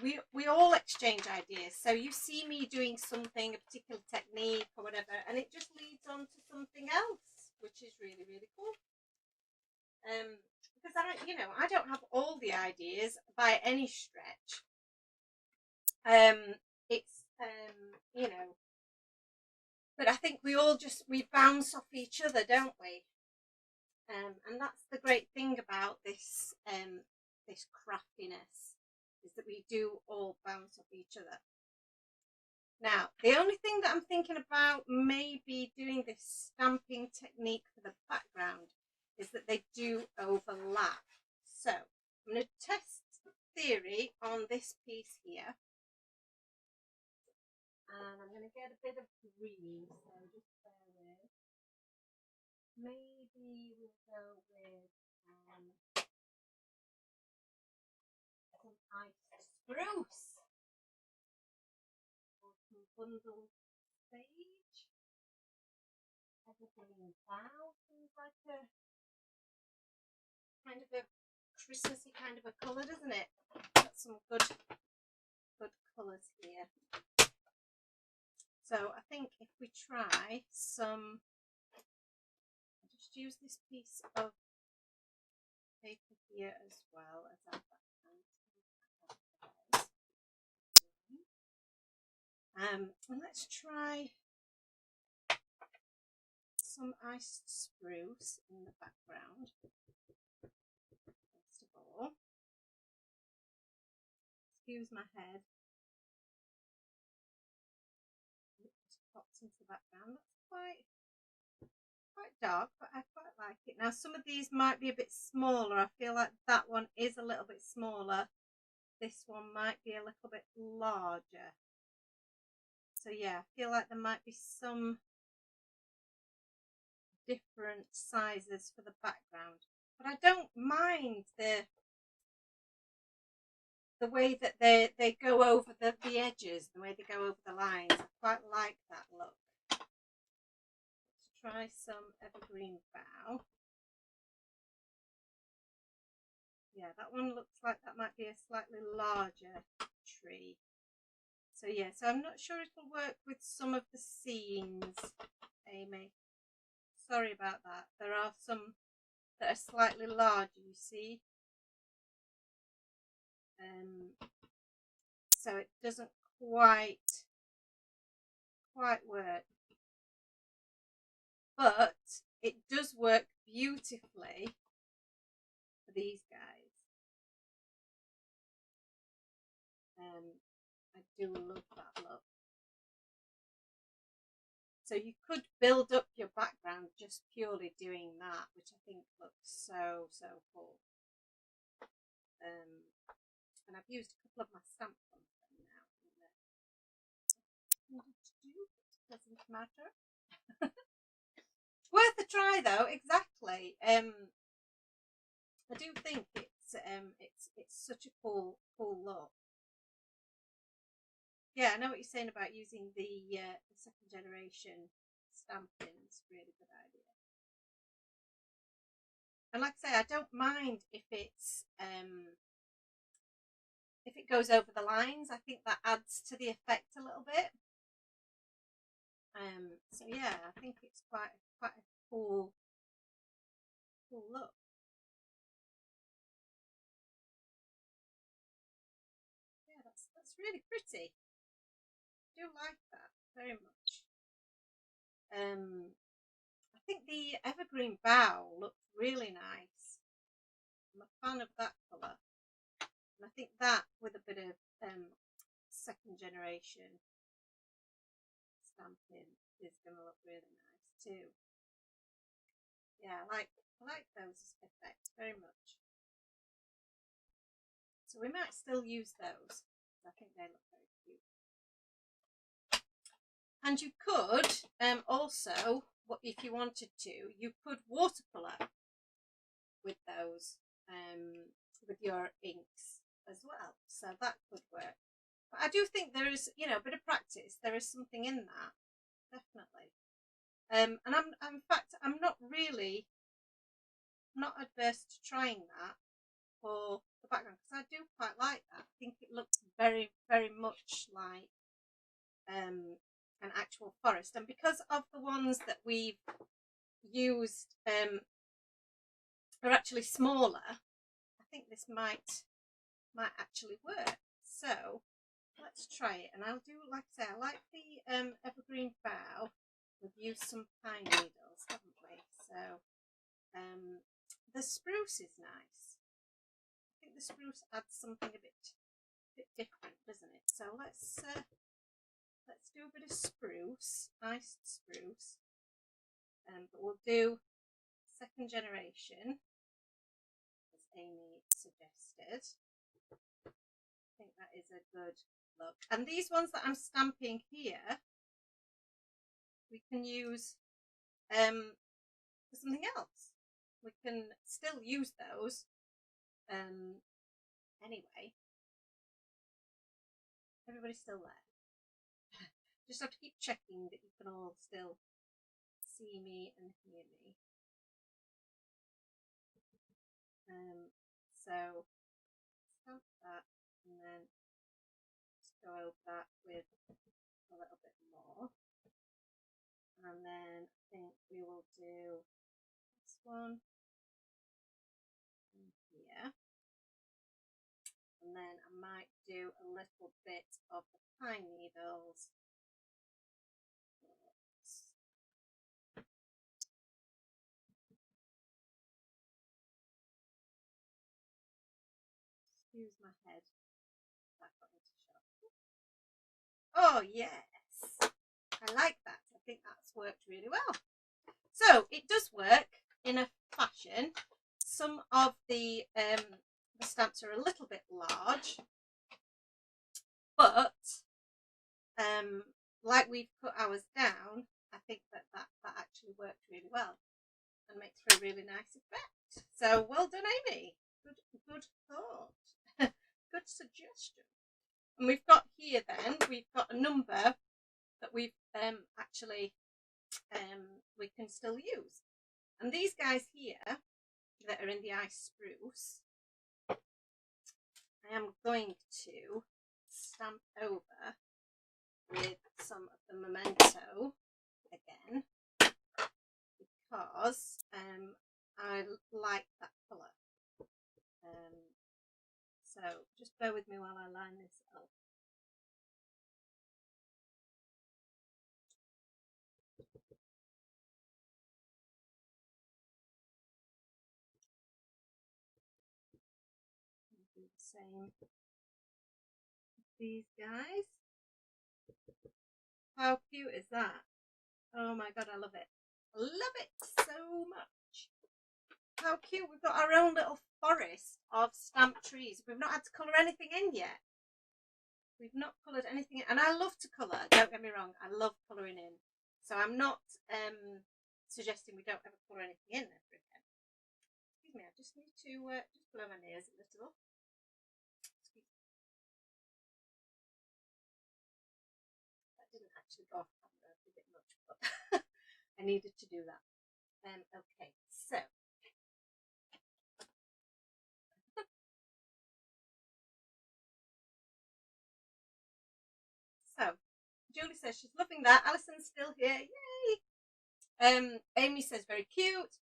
we all exchange ideas. So you see me doing something, a particular technique or whatever, and it just leads on to something else, which is really, really cool. Because I don't have all the ideas by any stretch. But I think we bounce off each other, don't we? And that's the great thing about this this craftiness, is that we do all bounce off each other. Now, the only thing that I'm thinking about maybe doing this stamping technique for the background is that they do overlap. So I'm going to test the theory on this piece here. And I'm going to get a bit of green, so just bear with. Maybe we'll go with some ice spruce or some bundled sage. Evergreen bough seems like a kind of a Christmassy kind of a colour, doesn't it? Got some good colours here. So I think if we try some, I'll just use this piece of paper here as well as our background. And let's try some iced spruce in the background. First of all, excuse my head. It just pops into the background. That's quite dark, but I quite like it. Now some of these might be a bit smaller. I feel like that one is a little bit smaller. This one might be a little bit larger. So yeah, I feel like there might be some different sizes for the background, but I don't mind the way that they go over the edges, the way they go over the lines. I quite like that look. Let's try some evergreen bough. Yeah, that one looks like that might be a slightly larger tree. So yeah, so I'm not sure it'll work with some of the scenes, Amy. Sorry about that. There are some that are slightly larger, you see. So it doesn't quite work. But it does work beautifully for these guys. I do love that look. So you could build up your background just purely doing that, which I think looks so cool. And I've used a couple of my stamps on them now. It doesn't matter. Worth a try though, exactly. I do think it's such a cool look. Yeah, I know what you're saying about using the second generation stamping. It's a really good idea. And like I say, I don't mind if it goes over the lines. I think that adds to the effect a little bit. So yeah, I think it's quite a cool look. Yeah, that's really pretty. I do like that very much. I think the evergreen bough looks really nice. I'm a fan of that colour. And I think that with a bit of second generation stamping is going to look really nice too. Yeah, I like those effects very much. So we might still use those. I think they look very cute. And you could also, if you wanted to, you could watercolour with those, with your inks as well. So that could work. But I do think there is, you know, a bit of practice. There is something in that, definitely. And in fact, I'm not adverse to trying that for the background, because I do quite like that. I think it looks very, very much like an actual forest. And because of the ones that we've used are actually smaller, I think this might actually work. So let's try it. And I'll do, like I say, I like the evergreen bough. We've used some pine needles, haven't we? So the spruce is nice. I think the spruce adds something a bit different, doesn't it? So let's do a bit of spruce, iced spruce. But we'll do second generation, as Amy suggested. I think that is a good look. And these ones that I'm stamping here, we can use for something else. We can still use those anyway. Everybody's still there. Just have to keep checking that you can all still see me and hear me. So stamp that and then just go over that with a little bit more. And then I think we will do this one in here. And then I might do a little bit of the pine needles. Excuse my head. That got into shot. Oh yes, I like that. I think that's worked really well. So it does work in a fashion. Some of the stamps are a little bit large, but like we've cut ours down, I think that actually worked really well and makes for a really nice effect. So well done, Amy. Good thought. Good suggestion. And we've got here then, we've got a number that we've actually we can still use. And these guys here that are in the ice spruce, I am going to stamp over with some of the memento again, because I like that colour. So just bear with me while I line this up. Do the same with these guys. How cute is that? Oh my god, I love it. I love it so much. How cute. We've got our own little forest of stamped trees. We've not had to colour anything in yet. We've not coloured anything in. And I love to colour, don't get me wrong. I love colouring in. So I'm not suggesting we don't ever colour anything in ever again. Excuse me, I just need to just blow my nose a little. That didn't actually go off camera a bit much, but I needed to do that. Okay, so Julie says she's loving that. Alison's still here. Yay! Amy says very cute.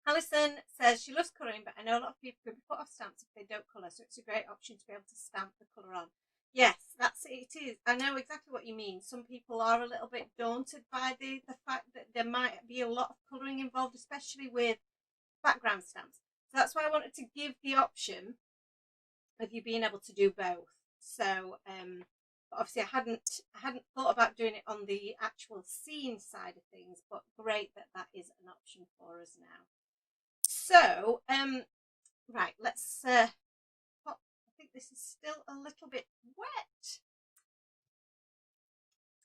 Alison says she loves colouring, but I know a lot of people can be put off stamps if they don't colour, so it's a great option to be able to stamp the colour on. Yes, it is. I know exactly what you mean. Some people are a little bit daunted by the fact that there might be a lot of colouring involved, especially with background stamps. So that's why I wanted to give the option of you being able to do both. So but obviously I hadn't thought about doing it on the actual scene side of things, but great that is an option for us now. So right, let's pop. I think this is still a little bit wet.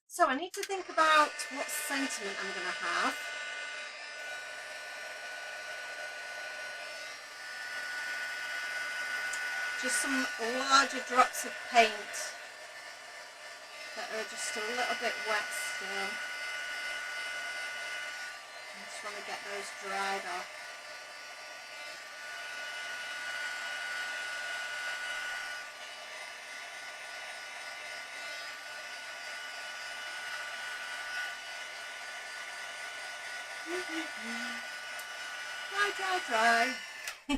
So I need to think about what sentiment I'm going to have. Just some larger drops of paint that are just a little bit wet still. I just want to get those dried off. Dry. Right, okay.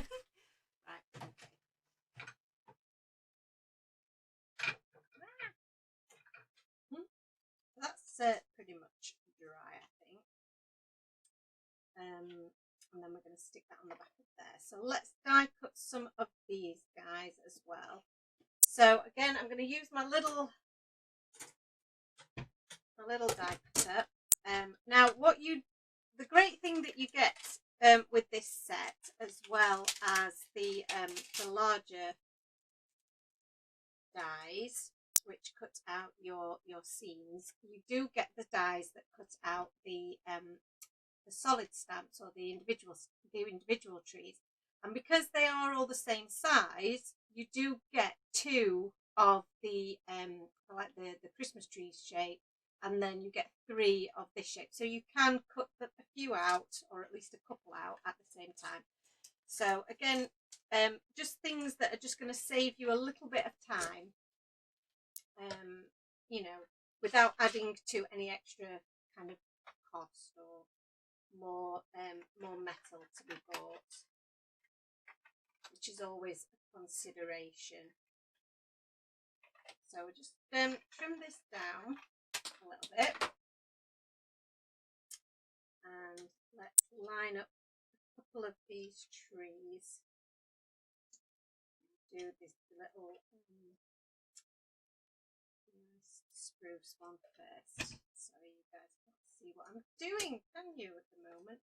That's pretty much dry, I think. And then we're going to stick that on the back of there. So let's die cut some of these guys as well. So again, I'm going to use my little die cutter. Now, the great thing that you get with this set, as well as the larger dies, which cut out your seams, you do get the dies that cut out the solid stamps or the individual trees. And because they are all the same size, you do get 2 of the like the Christmas tree shape, and then you get 3 of this shape. So you can cut a few out, or at least a couple out at the same time. So again, just things that are just going to save you a little bit of time, you know, without adding to any extra kind of cost or more metal to be bought, which is always a consideration. So we'll just trim this down a little bit, and let's line up a couple of these trees. Do this little spruce one first. Sorry, you guys can't see what I'm doing, can you, at the moment?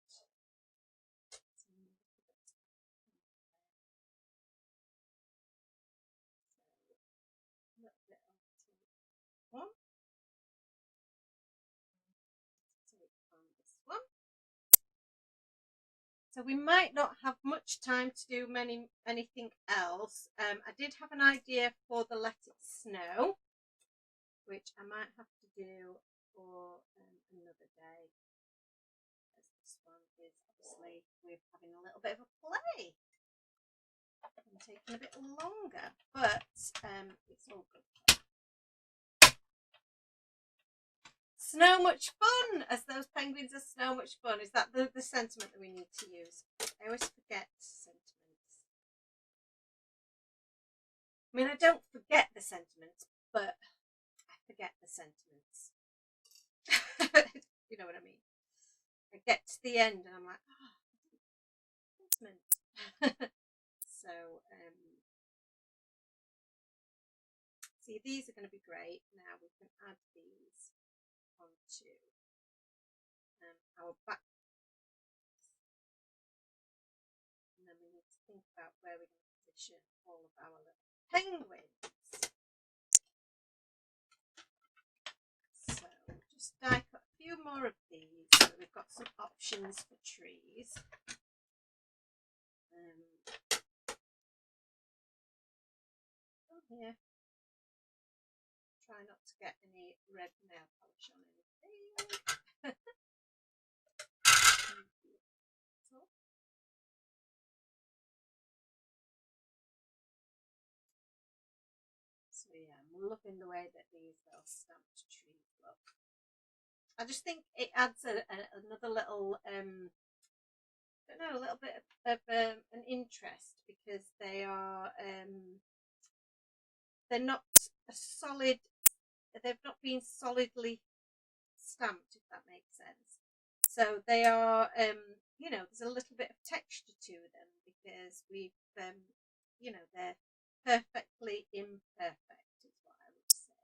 One. Take on this one. So we might not have much time to do anything else. I did have an idea for the Let It Snow, which I might have to do for another day, as this one is obviously we're having a little bit of a play and taking a bit longer, but it's all good. Snow much fun, as those penguins are so much fun. Is that the sentiment that we need to use? I always forget sentiments. I mean, I don't forget the sentiments, but I forget the sentiments. You know what I mean? I get to the end and I'm like, oh, sentiment. So, see, these are going to be great. Now we can add these onto our back, and then we need to think about where we're going to position all of our little penguins. So just die cut a few more of these, so we've got some options for trees. Here, try not to get any red nail polish on anything. So yeah, I'm loving the way that these little stamped trees look. I just think it adds another little, I don't know, a little bit of an interest, because they are, they're not a solid, they've not been solidly stamped, if that makes sense. So they are, you know, there's a little bit of texture to them, because we've, you know, they're perfectly imperfect, is what I would say.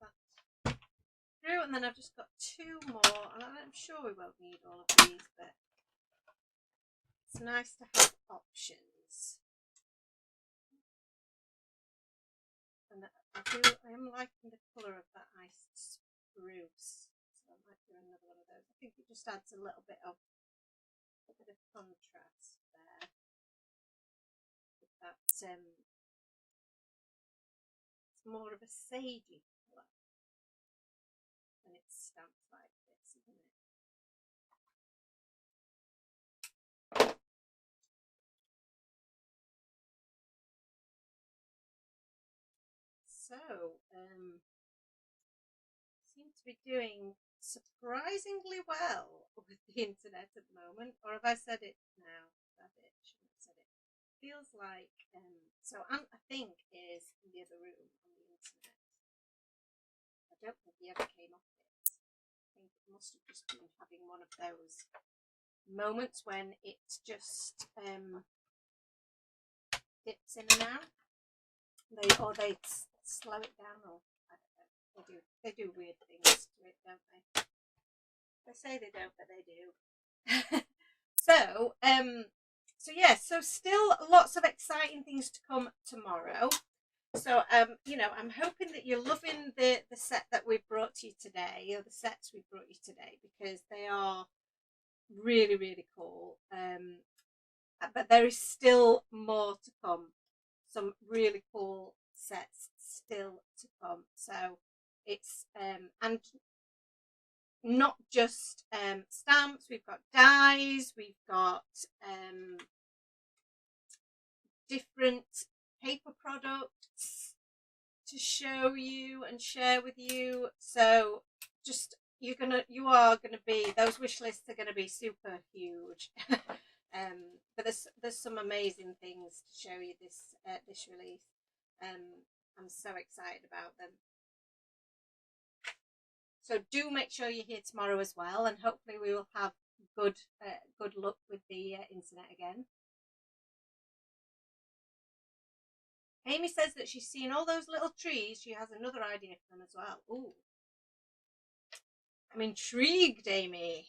That through, and then I've just got 2 more, and I'm sure we won't need all of these, but it's nice to have options. And I am liking the colour of that iced spruce. So I might do another one of those. I think it just adds a little bit of contrast there. With that, it's more of a sagey colour when it's stamped like this, isn't it? So, seem to be doing surprisingly well with the internet at the moment. Or have I said it now? Shouldn't have said it. Feels like, so Ant, I think, is in the other room on the internet. I don't think he ever came off it. I think it must have just been having one of those moments when it just dips in and out. They slow it down, or I don't know. They do weird things to it, don't they? They say they don't, but they do. So yeah, so still lots of exciting things to come tomorrow. So you know, I'm hoping that you're loving the set that we've brought to you today, or the sets we've brought you today, because they are really, really cool. But there is still more to come. Some really cool sets still to come. So it's and not just stamps. We've got dies. We've got different paper products to show you and share with you. So just you are gonna be, those wish lists are gonna be super huge. But there's some amazing things to show you this release. I'm so excited about them. So do make sure you're here tomorrow as well, and hopefully we will have good luck with the internet again. Amy says that she's seen all those little trees. She has another idea for them as well. Ooh, I'm intrigued, Amy.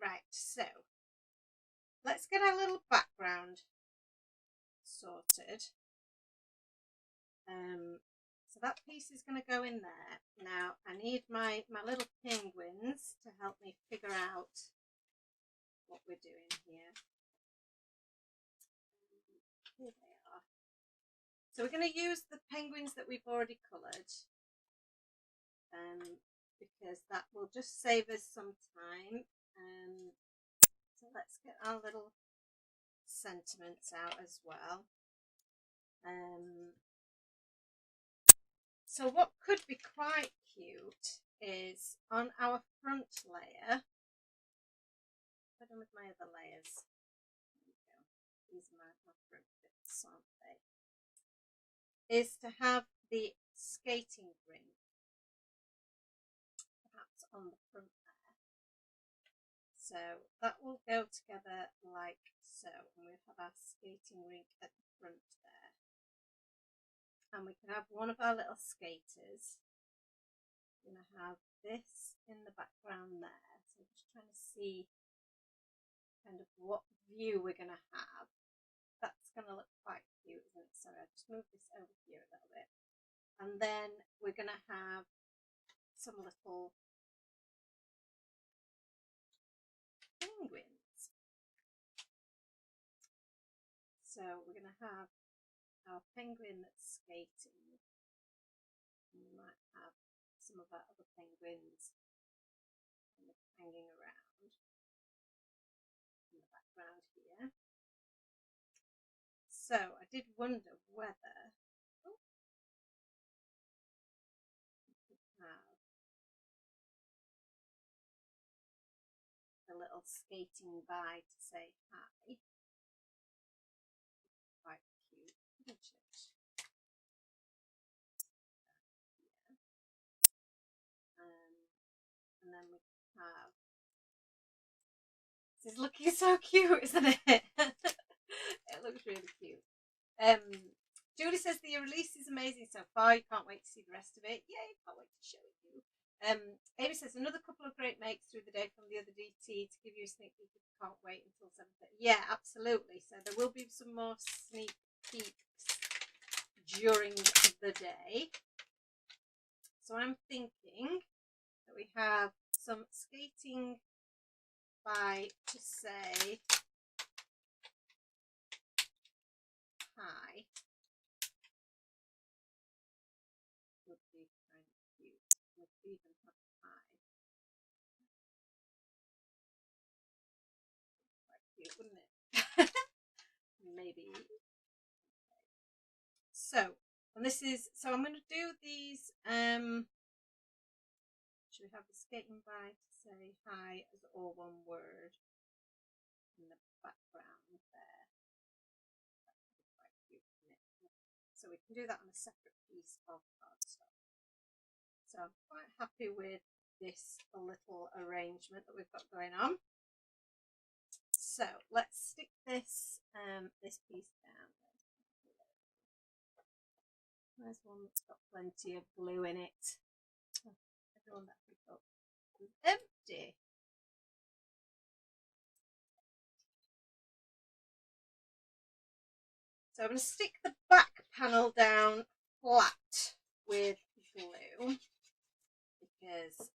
Right, so let's get our little background sorted. So that piece is going to go in there. Now I need my little penguins to help me figure out what we're doing here. Here they are. So we're going to use the penguins that we've already coloured, because that will just save us some time. So let's get our little sentiments out as well. So what could be quite cute is on our front layer, put them with my other layers. There we go. These are my front bits, aren't they? Is to have the skating rink perhaps on the front there. So that will go together like so, and we'll have our skating rink at the front there. And we can have one of our little skaters. We're going to have this in the background there. So I'm just trying to see kind of what view we're going to have. That's going to look quite cute, isn't it? Sorry, I'll just move this over here a little bit. And then we're going to have some little penguins. So we're going to have our penguin that's skating. And we might have some of our other penguins kind of hanging around in the background here. So I did wonder whether we could have a little skating by to say hi. Quite cute, isn't it? And then we have, this is looking so cute, isn't it? It looks really cute. Julie says the release is amazing so far. You can't wait to see the rest of it. Yay, can't wait to show you. Amy says, another couple of great makes through the day from the other DT to give you a sneak peek if you can't wait until 7:30. Yeah, absolutely. So there will be some more sneak peeks during the day. So I'm thinking that we have some skating by To Say Hi. Would be kind of cute. Would even have hi. Quite cute, wouldn't it? Maybe. So, and this is, so I'm going to do these, should we have the skating by To Say Hi as all one word in the background there? Quite cute, isn't it? So we can do that on a separate piece of cardstock. So I'm quite happy with this little arrangement that we've got going on. So let's stick this this piece down. There's one that's got plenty of glue in it. Oh, everyone that we got is empty. So I'm going to stick the back panel down flat with glue because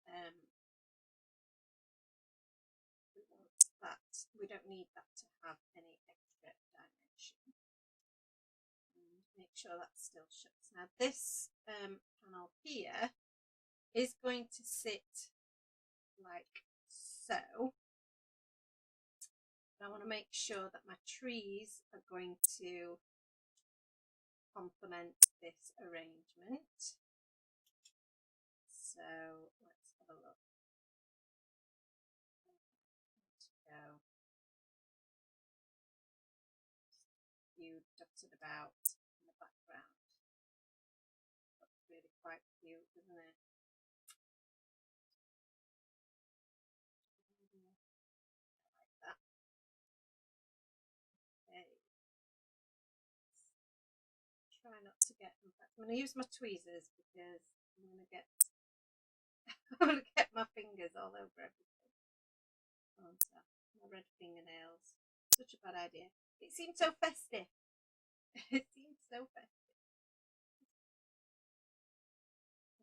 we don't need that to have any extra dimension. And make sure that still shuts. Now this panel here is going to sit like so. I want to make sure that my trees are going to complement this arrangement. So let's have a look. Go. You dotted about in the background. That's really quite cute, isn't it? Like that. Okay. Try not to get. In fact, I'm going to use my tweezers because I'm going to get. I'm going to get my fingers all over everything. Oh, so my red fingernails. Such a bad idea. It seemed so festive. It seems so festive.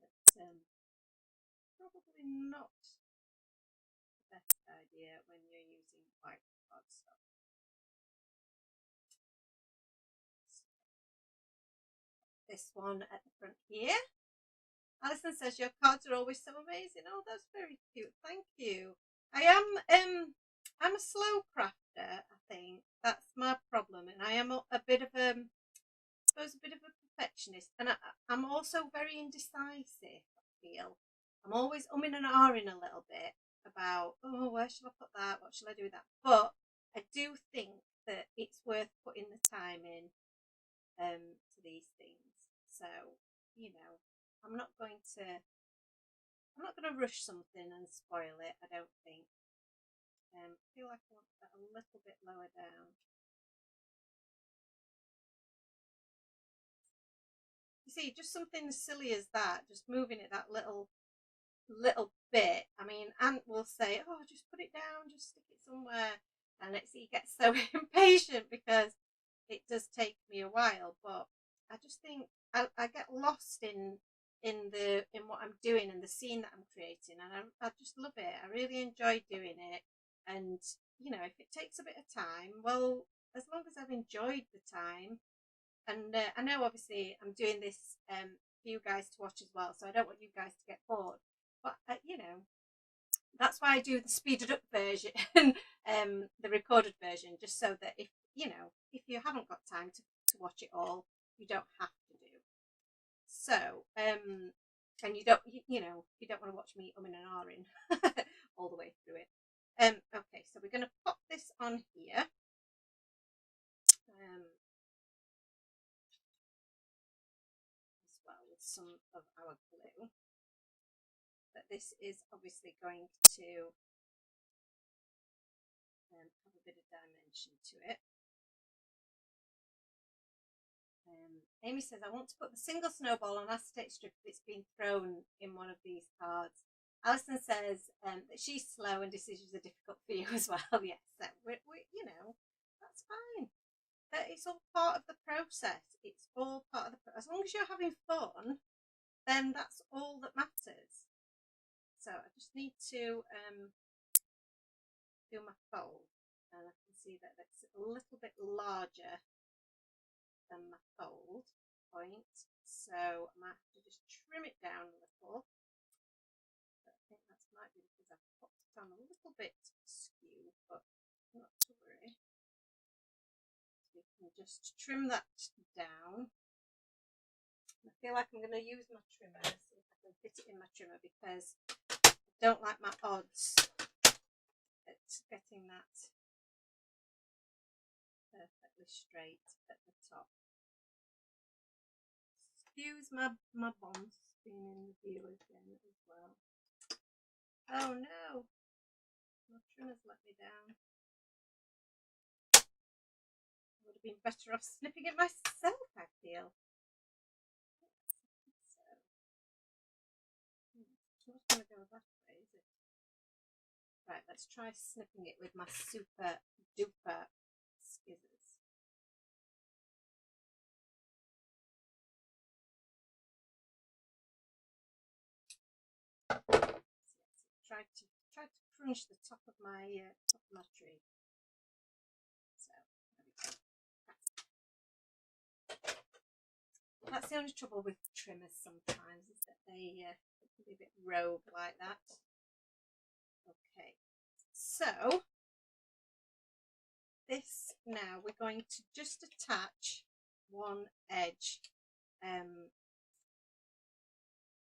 But probably not the best idea when you're using white cardstock. This one at the front here. Alison says your cards are always so amazing. Oh, that's very cute. Thank you. I'm a slow crafter. I think that's my problem, and I am a bit of I suppose a bit of a perfectionist, and I'm also very indecisive. I feel I'm always umming and ahhing a little bit about, oh, where shall I put that? What shall I do with that? But I do think that it's worth putting the time in to these things. So I'm not going to rush something and spoil it. I don't think. I feel like I want that a little bit lower down. You see, just something as silly as that, just moving it that little bit. I mean, Ant will say, "Oh, just put it down, just stick it somewhere," and he gets so impatient because it does take me a while. But I just think I get lost in what I'm doing and the scene that I'm creating, and I just love it. I really enjoy doing it, and if it takes a bit of time, well, as long as I've enjoyed the time, and I know obviously I'm doing this for you guys to watch as well, so I don't want you guys to get bored, but that's why I do the speeded up version, the recorded version, just so that if you haven't got time to watch it all, you don't have to do. So, and you don't want to watch me umming and ahhing all the way through it. Okay, so we're going to pop this on here. As well with some of our glue. But this is obviously going to have a bit of dimension to it. Amy says, I want to put the single snowball on acetate strip if it's been thrown in one of these cards. Alison says that she's slow and decisions are difficult for you as well. Yes, so you know, that's fine. It's all part of the process. It's all part of the. As long as you're having fun, then that's all that matters. So I just need to do my fold, and I can see that it's a little bit larger than my fold point. So I might have to just trim it down a little. But I think that might be because I've popped it on a little bit skew, but not to worry. So we can just trim that down. I feel like I'm going to use my trimmer, see if I can fit it in my trimmer, because I don't like my odds at getting that perfectly straight at the top. Excuse my bombs being in the view again as well. Oh no, my trimmer's let me down. I would have been better off snipping it myself, I feel. So, it's not going to go that way, is it? Right, let's try snipping it with my super duper scissors. Try to crunch the top of my tree. So that's the only trouble with trimmers sometimes, is that they can be a bit rogue like that. Okay, so this now we're going to just attach one edge.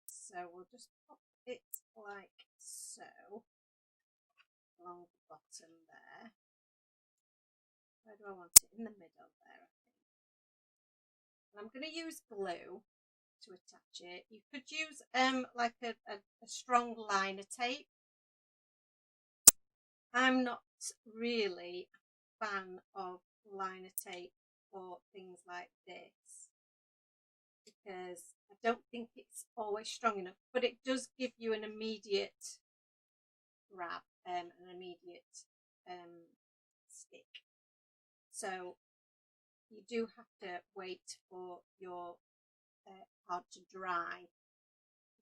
So we'll just pop it like so along the bottom there. Where do I want it? In the middle there, I think. And I'm going to use glue to attach it. You could use like a strong liner tape. I'm not really a fan of liner tape for things like this, because I don't think it's always strong enough, but it does give you an immediate grab, an immediate stick. So you do have to wait for your card to dry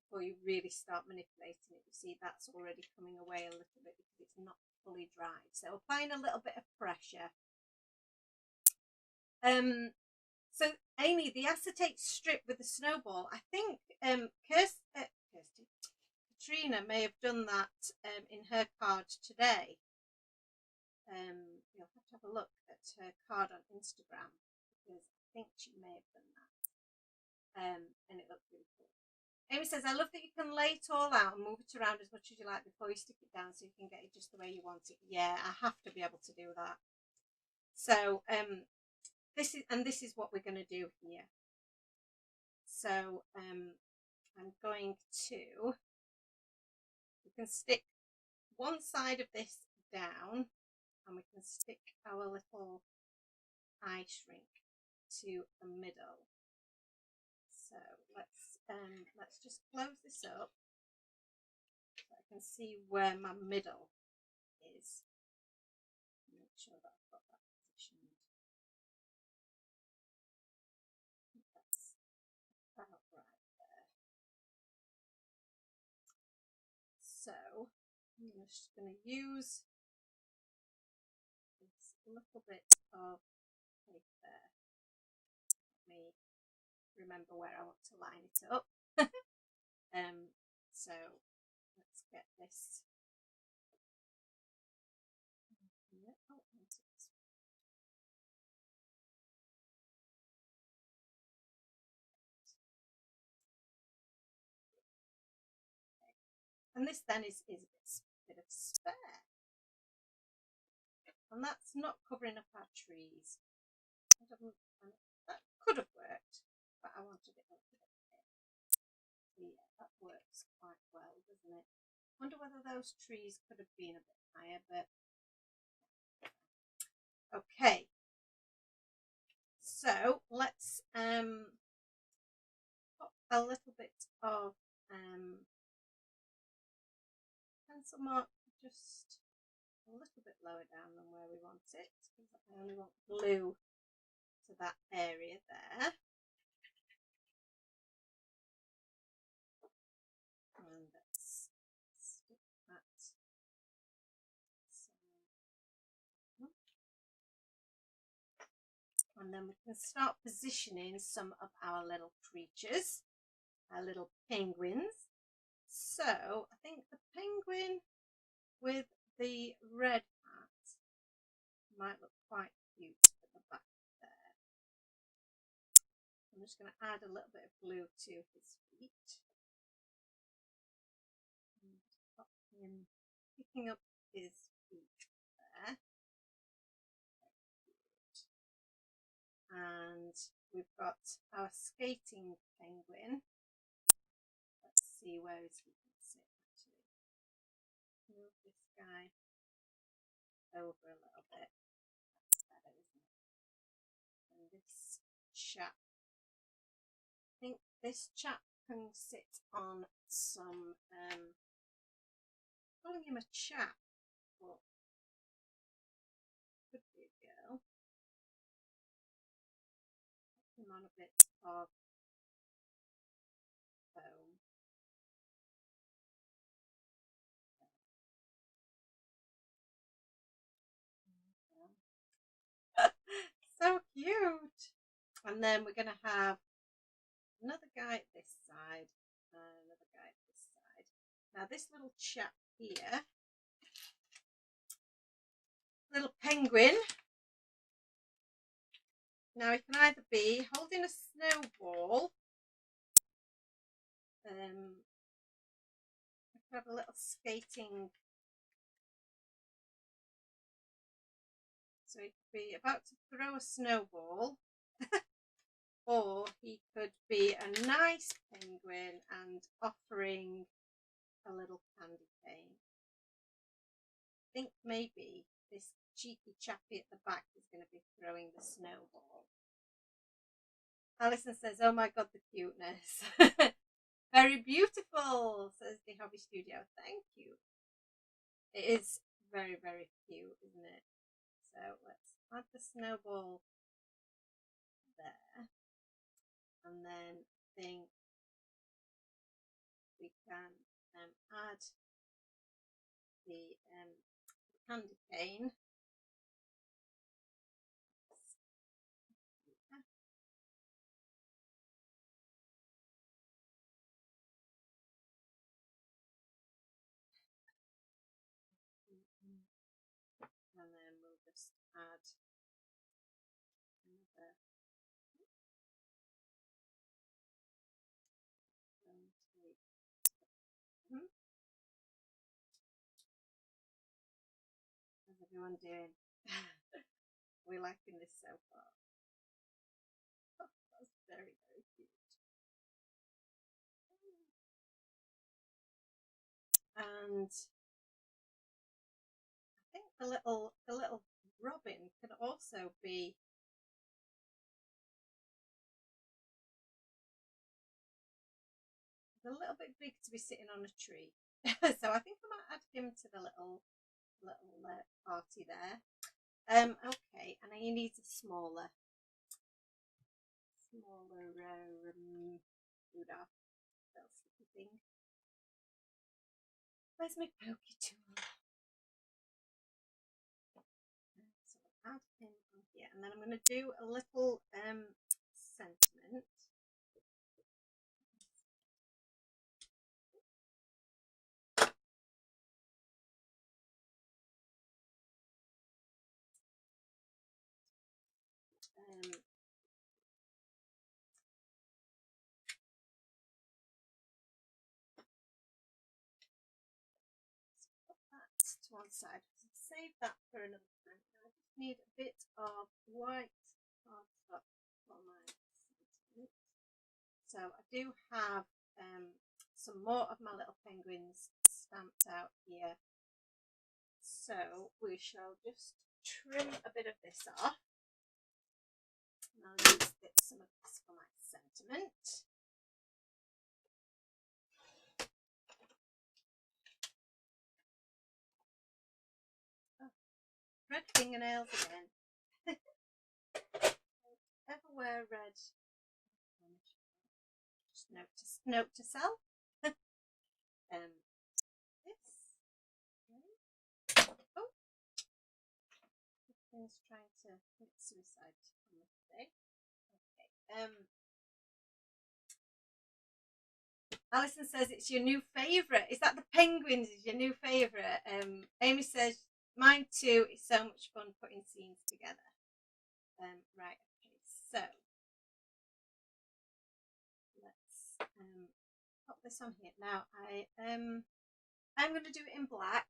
before you really start manipulating it. You see that's already coming away a little bit because it's not fully dried. So applying a little bit of pressure. So Amy, the acetate strip with the snowball, I think Katrina may have done that in her card today. You'll have to have a look at her card on Instagram, because I think she may have done that. And it looked really cool. Amy says, I love that you can lay it all out and move it around as much as you like before you stick it down, so you can get it just the way you want it. Yeah, I have to be able to do that. So this is what we're going to do here. So I'm going to, we can stick one side of this down, and we can stick our little eye shrink to the middle. So let's just close this up so I can see where my middle is. Make sure that I've got that positioned. That's about right there. So I'm just going to use this little bit of paper. Let me remember where I want to line it up. So let's get this. And this then is a bit of spare, and that's not covering up our trees. That could have worked, but I wanted it a little bit higher. Yeah, that works quite well, doesn't it? I wonder whether those trees could have been a bit higher, but okay. So let's put a little bit of pencil mark just a little bit lower down than where we want it, because I only want blue to that area there. And let's stick that. And then we can start positioning some of our little creatures, our little penguins. So I think the penguin with the red hat might look quite cute at the back there. I'm just going to add a little bit of blue to his feet. And pop him, picking up his feet there. And we've got our skating penguin. Let's see, where is he going to sit actually? Move this guy over a little bit. That's better, isn't it? And this chap, I think this chap can sit on some, calling him a chap, but could be a girl. Put him on a bit of foam. So cute. And then we're going to have another guy at this side and another guy at this side. Now this little chap here, little penguin, now he can either be holding a snowball, I could have a little skating, so he could be about to throw a snowball, or he could be a nice penguin and offering a little candy cane. I think maybe this cheeky chappy at the back is going to be throwing the snowball. Alison says, oh my god, the cuteness. Very beautiful, says the Hobby Studio. Thank you. It is very, very cute, isn't it? So let's add the snowball there. And then I think we can add the candy cane. And then we'll just add another How's everyone doing? We're liking this so far. Oh, that's very, very cute. And I think the little robin can also be a little bit big to be sitting on a tree. So I think I might add him to the little party there. Okay, and he needs a smaller Rudolph, little sticky thing. Where's my pokey tool? So I'll add him on here, and then I'm going to do a little sentiment. To one side. Save that for another time. I just need a bit of white cardstock for my sentiment. So I do have some more of my little penguins stamped out here. So we shall just trim a bit of this off. And I'll use some of this for my sentiment. red fingernails again. Ever wear red? Just note to self. This. Oh, this thing's trying to commit suicide on me today. Okay. Alison says it's your new favourite. Is that the penguins is your new favourite? Amy says mine too. It's so much fun putting scenes together. Right, okay, so let's pop this on here. Now I'm going to do it in black.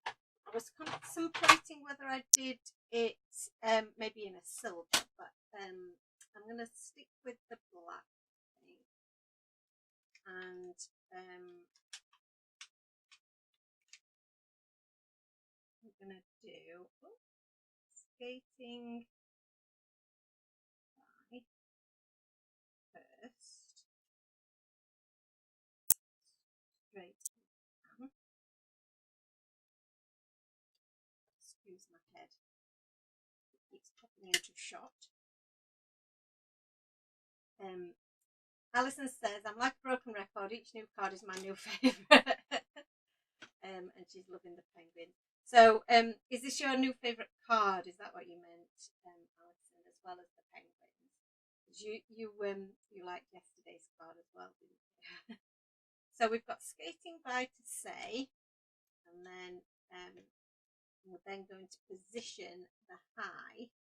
I was contemplating whether I did it maybe in a silver, but I'm going to stick with the black thing. And I'm going to do skating by first, straight down. Excuse my head, it keeps popping into shot. Alison says, I'm like a broken record, each new card is my new favourite. And she's loving the penguin. So is this your new favourite card? Is that what you meant, Alison, as well as the penguins? You liked yesterday's card as well, didn't you? So we've got skating by to say, and then we're then going to position the high.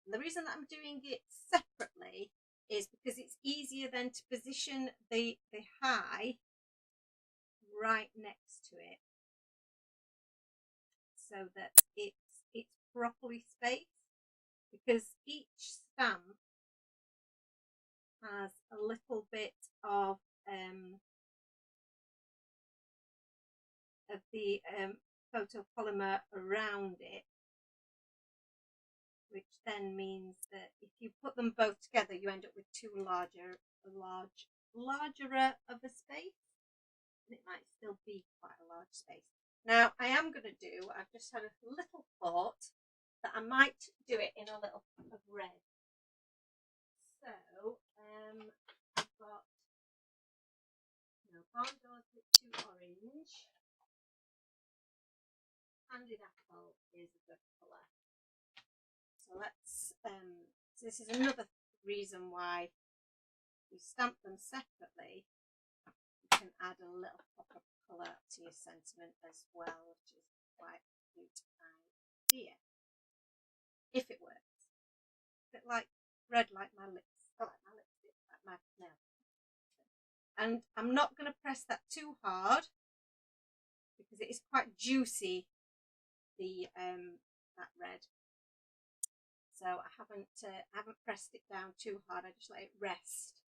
And the reason that I'm doing it separately is because it's easier then to position the high right next to it, so that it's properly spaced, because each stamp has a little bit of the photopolymer around it, which then means that if you put them both together, you end up with too larger of a space, and it might still be quite a large space. Now I am going to do, I've just had a little thought that I might do it in a little of red. So I've got barn doors with 2 orange. Candied apple is a good colour. So let's so this is another reason why you stamp them separately. You can add a little pop of colour to your sentiment as well, which is quite a cute idea, if it works. A bit like red, like my lips, like my lipstick, like my nail. And I'm not going to press that too hard because it is quite juicy, the that red. So I haven't pressed it down too hard. I just let it rest,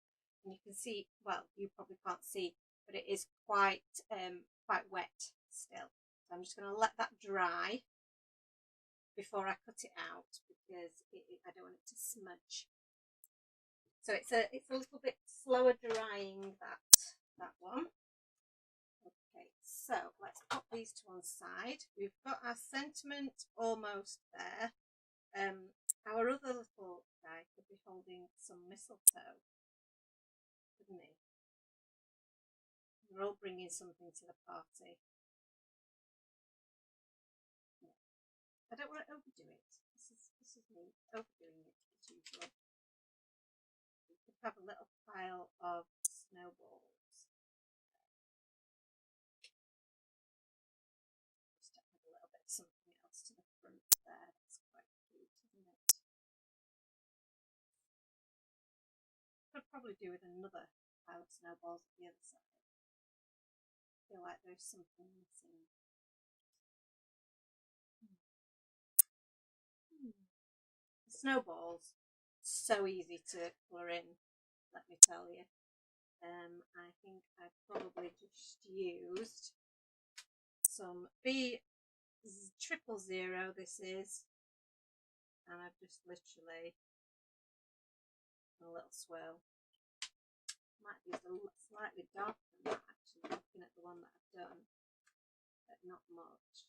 and you can see, well, you probably can't see, but it is quite wet still. So I'm just going to let that dry before I cut it out, because I don't want it to smudge. So it's a little bit slower drying, that one. Okay, so let's pop these to one side. We've got our sentiment almost there. Our other little guy could be holding some mistletoe, couldn't he? We're all bringing something to the party. Yeah. I don't want to overdo it. This is me overdoing it as usual. We could have a little pile of snowballs. Just to add a little bit of something else to the front there. That's quite cute, isn't it? Could probably do with another pile of snowballs at the other side. I feel like there's something missing. The snowballs, so easy to colour in, let me tell you. I think I probably just used some B000, this is, and I've just literally a little swirl. Might use a slightly darker than that, actually, looking at the one that I've done, but not much.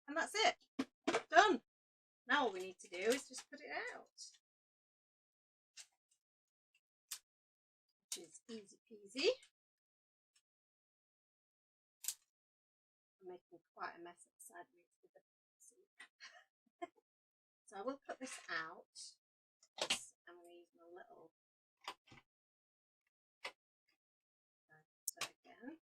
And that's it. Done. Now all we need to do is just put it out. Which is easy peasy. I'm making quite a mess upside me with the soup. So I will cut this out. I'm going to use my little again.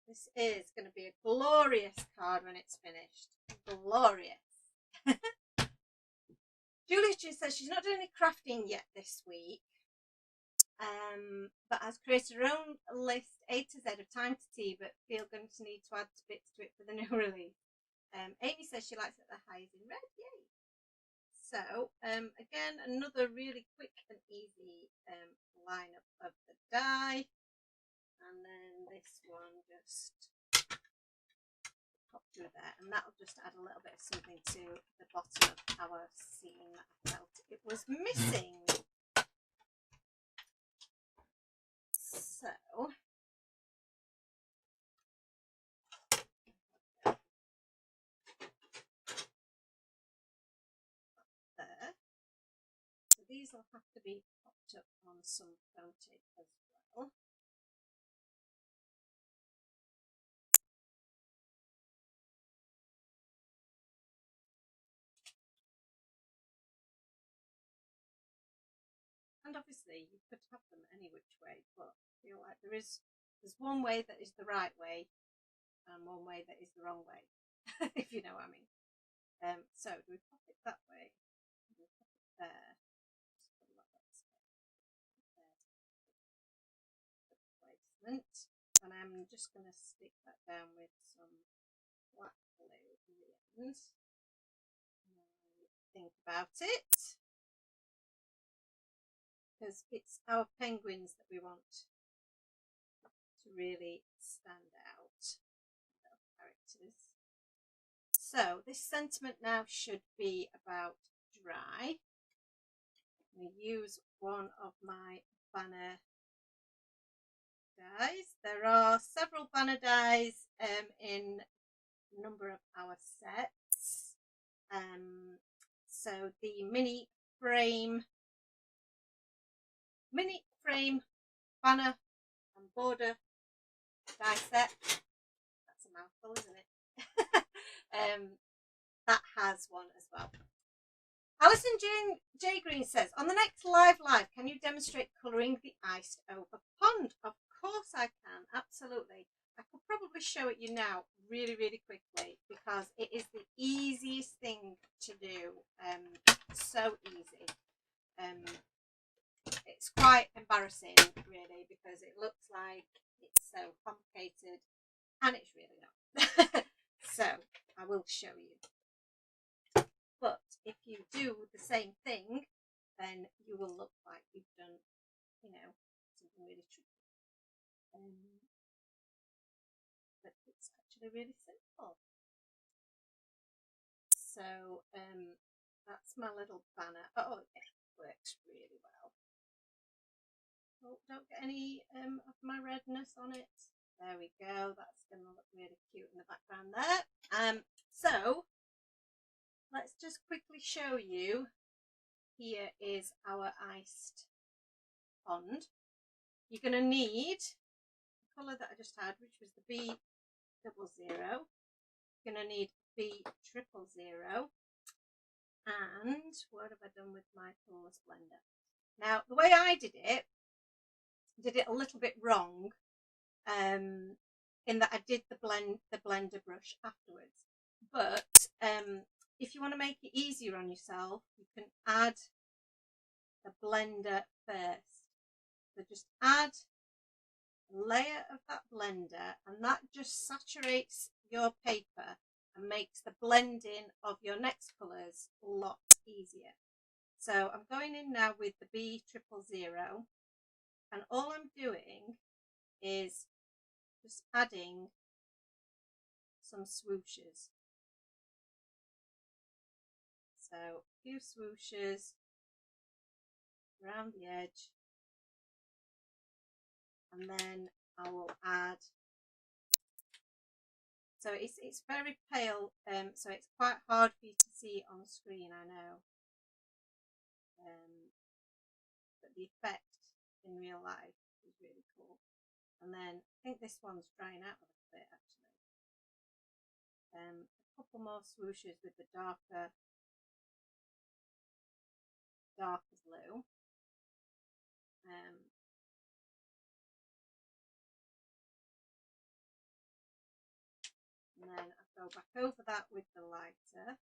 This is going to be a glorious card when it's finished. Glorious. Julia just says she's not doing any crafting yet this week, but has created her own list A to Z of time to tea, but feel going to need to add bits to it for the new release. Amy says she likes it the highs in red. Yay! So again, another really quick and easy lineup of the die, and then this one just pop through there, and that'll just add a little bit of something to the bottom of our scene that I felt it was missing. So there. So these will have to be popped up on some foam tape as well. And obviously you could have them any which way, but I feel like there's one way that is the right way and one way that is the wrong way, if you know what I mean. So do we pop it that way? Do we pop it there? Placement. And I'm just going to stick that down with some black glue in the end. Think about it, because it's our penguins that we want to really stand out, our characters. So this sentiment now should be about dry. I'm going to use one of my banner dies. There are several banner dies in a number of our sets. So the mini frame banner and border die set, that's a mouthful, isn't it? That has one as well. Alison J. Green says, on the next live, can you demonstrate colouring the iced over pond? Of course I can, absolutely. I could probably show it you now really, really quickly, because it is the easiest thing to do. So easy. It's quite embarrassing, really, because it looks like it's so complicated, and it's really not. So I will show you. But if you do the same thing, then you will look like you've done, you know, something really tricky. But it's actually really simple. So that's my little banner. Oh, it works really well. Oh, don't get any of my redness on it. There we go. That's going to look really cute in the background there. So let's just quickly show you. Here is our iced pond. You're going to need the colour that I just had, which was the B00. You're going to need B000. And what have I done with my colourless blender? Now, the way I did it a little bit wrong, in that I did the blender brush afterwards. But if you want to make it easier on yourself, you can add the blender first. So just add a layer of that blender, and that just saturates your paper and makes the blending of your next colours a lot easier. So I'm going in now with the B000, and all I'm doing is just adding some swooshes. So a few swooshes around the edge, and then I will add. So it's very pale, so it's quite hard for you to see on the screen, I know. But the effect in real life is really cool. And then I think this one's drying out a little bit actually. A couple more swooshes with the darker blue. And then I go back over that with the lighter.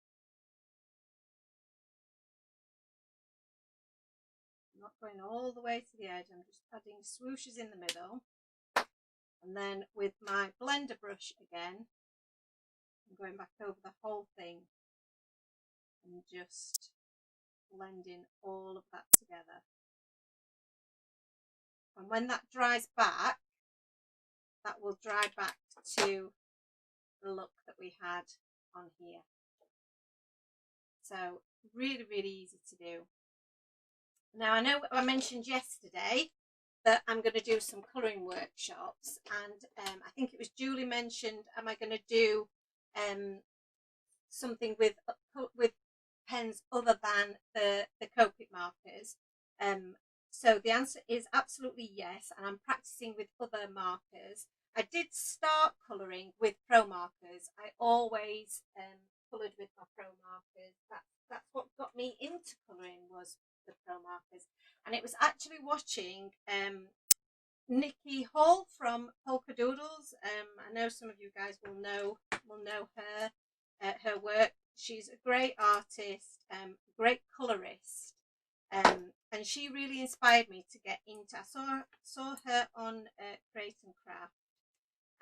I'm not going all the way to the edge, I'm just adding swooshes in the middle. And then with my blender brush again, I'm going back over the whole thing and just blending all of that together. And when that dries back, that will dry back to the look that we had on here. So really, really easy to do. Now I know I mentioned yesterday that I'm going to do some colouring workshops, and I think it was Julie mentioned, am I going to do something with pens other than the Copic markers? So the answer is absolutely yes, and I'm practicing with other markers. I did start colouring with pro markers. I always coloured with my pro markers. That's what got me into colouring, was the pro markers. And it was actually watching Nikki Hall from Polka Doodles. I know some of you guys will know her work. She's a great artist, great colorist, and she really inspired me to get into. I saw her on Create and Craft,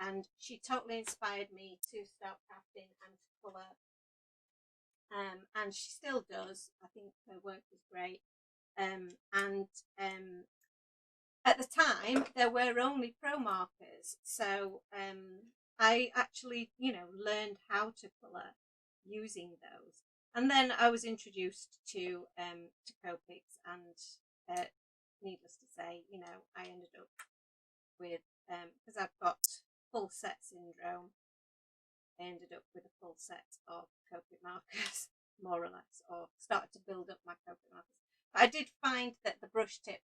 and she totally inspired me to start crafting and to colour. And she still does. I think her work is great. At the time there were only pro markers, so I actually, learned how to colour using those. And then I was introduced to Copics, and needless to say, I ended up with, because I've got full set syndrome, I ended up with a full set of Copic markers, more or less, or started to build up my Copic markers. But I did find that the brush tip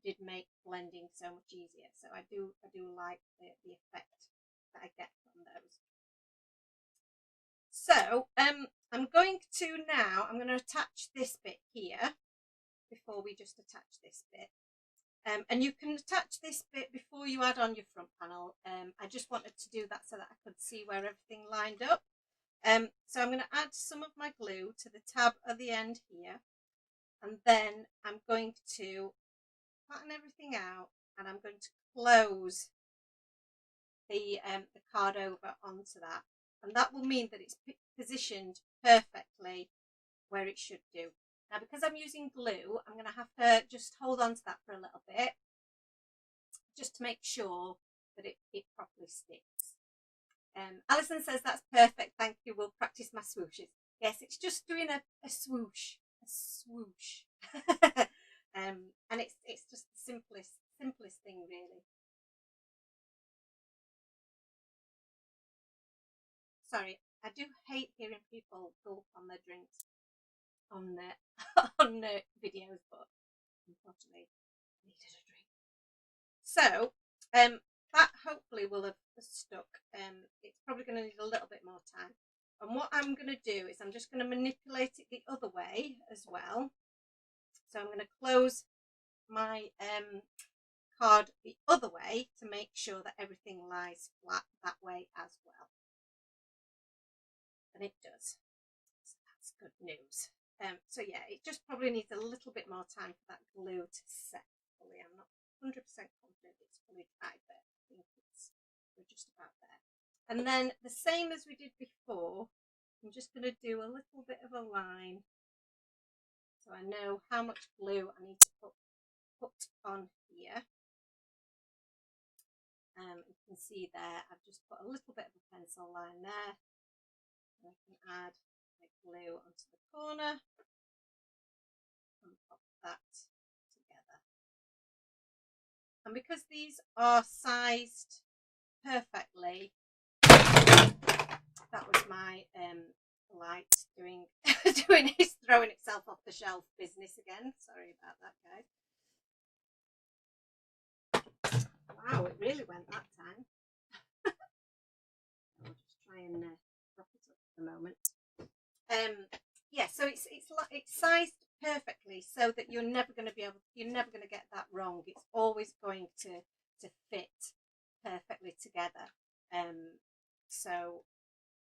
did make blending so much easier, so I do like the effect that I get from those. So I'm going to attach this bit here before we just attach this bit. And you can attach this bit before you add on your front panel. I just wanted to do that so that I could see where everything lined up. So I'm going to add some of my glue to the tab at the end here, and then I'm going to flatten everything out, and I'm going to close the card over onto that, and that will mean that it's positioned perfectly where it should do. Now, because I'm using glue, I'm going to have to just hold on to that for a little bit, just to make sure that it properly sticks. Alison says that's perfect, thank you, we'll practice my swooshes. Yes, it's just doing a swoosh, and it's just the simplest thing, really. Sorry, I do hate hearing people gulp on their drinks on on videos, but unfortunately I needed a drink. So that hopefully will have stuck. It's probably going to need a little bit more time. And what I'm going to do is I'm just going to manipulate it the other way as well. So I'm going to close my card the other way to make sure that everything lies flat that way as well. And it does. So that's good news. So yeah, it just probably needs a little bit more time for that glue to set fully. I'm not 100% confident it's fully dried, but I think we're just about there. And then the same as we did before, I'm just going to do a little bit of a line so I know how much glue I need to put on here. You can see there I've just put a little bit of a pencil line there, and I can add my glue onto the corner and pop that together. And because these are sized perfectly, that was my light doing his throwing itself off the shelf business again. Sorry about that, guys. Wow, it really went that time. I'll just try and prop it up for the moment. Yeah, so it's sized perfectly so that you're never going to get that wrong. It's always going to fit perfectly together. So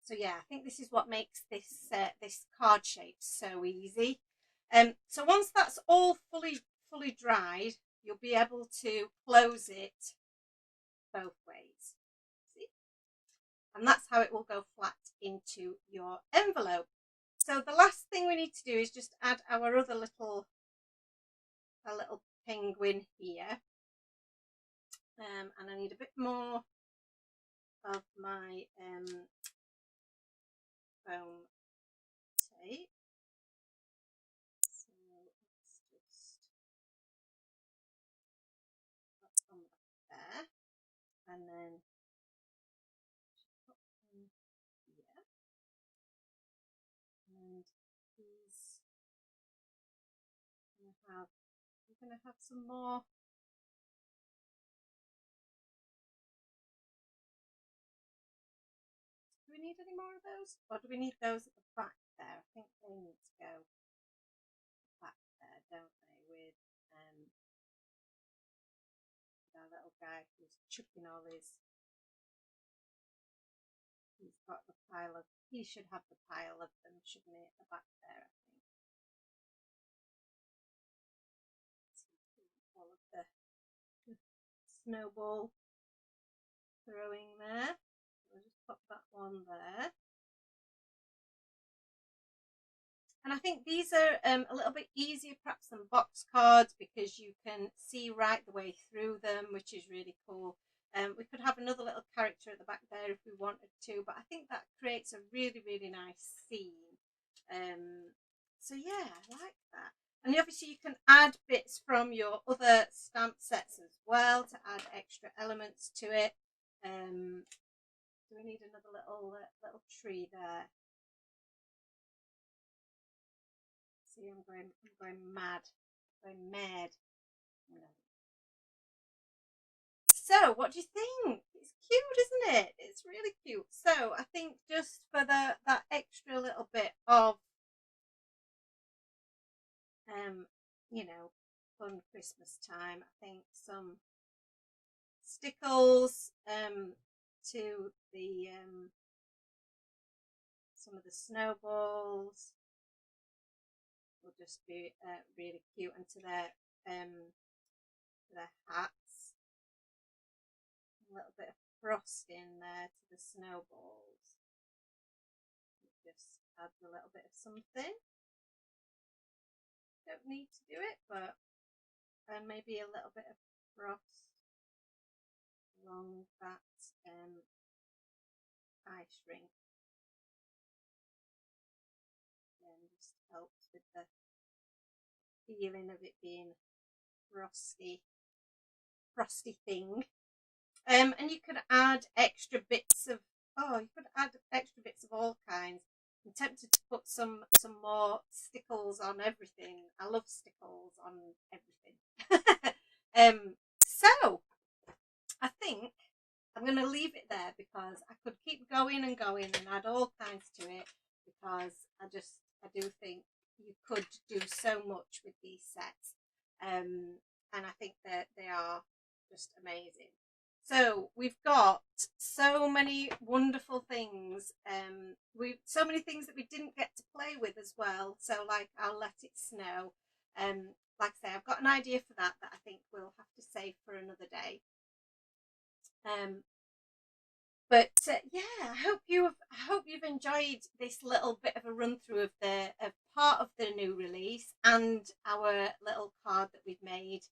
yeah, I think this is what makes this this card shape so easy. So once that's all fully dried, you'll be able to close it both ways. See? And that's how it will go flat into your envelope. So the last thing we need to do is just add our other little penguin here. And I need a bit more of my foam tape. So let's just put on there, and then put them here. And these, we're going to have some more. Do we need any more of those, or do we need those at the back there? I think they need to go back there, don't they? With our little guy who's chucking all his. He's got the pile of. He should have the pile of them, shouldn't he? At the back there, I think. All of the snowball throwing there. We'll just pop that one there. And I think these are a little bit easier perhaps than box cards because you can see right the way through them, which is really cool. We could have another little character at the back there if we wanted to, but I think that creates a really, really nice scene. So yeah, I like that. And obviously you can add bits from your other stamp sets as well to add extra elements to it. Do we need another little tree there? See, I'm going mad. I'm going mad. So, what do you think? It's cute, isn't it? It's really cute. So, I think just for that extra little bit of, you know, fun Christmas time, I think some stickles to the some of the snowballs will just be really cute, and to their hats. A little bit of frosting there to the snowballs. Just add a little bit of something. Don't need to do it, but maybe a little bit of frost along that ice rink. Again, just helps with the feeling of it being frosty thing. And you could add extra bits of all kinds. I'm tempted to put some more stickles on everything. I love stickles on everything. So I think I'm going to leave it there because I could keep going and going and add all kinds to it, because I do think you could do so much with these sets, and I think that they are just amazing. So we've got so many wonderful things. So many things that we didn't get to play with as well. So like I'll Let It Snow. Like I say, I've got an idea for that I think we'll have to save for another day. But yeah, I hope you've enjoyed this little bit of a run through of part of the new release and our little card that we've made.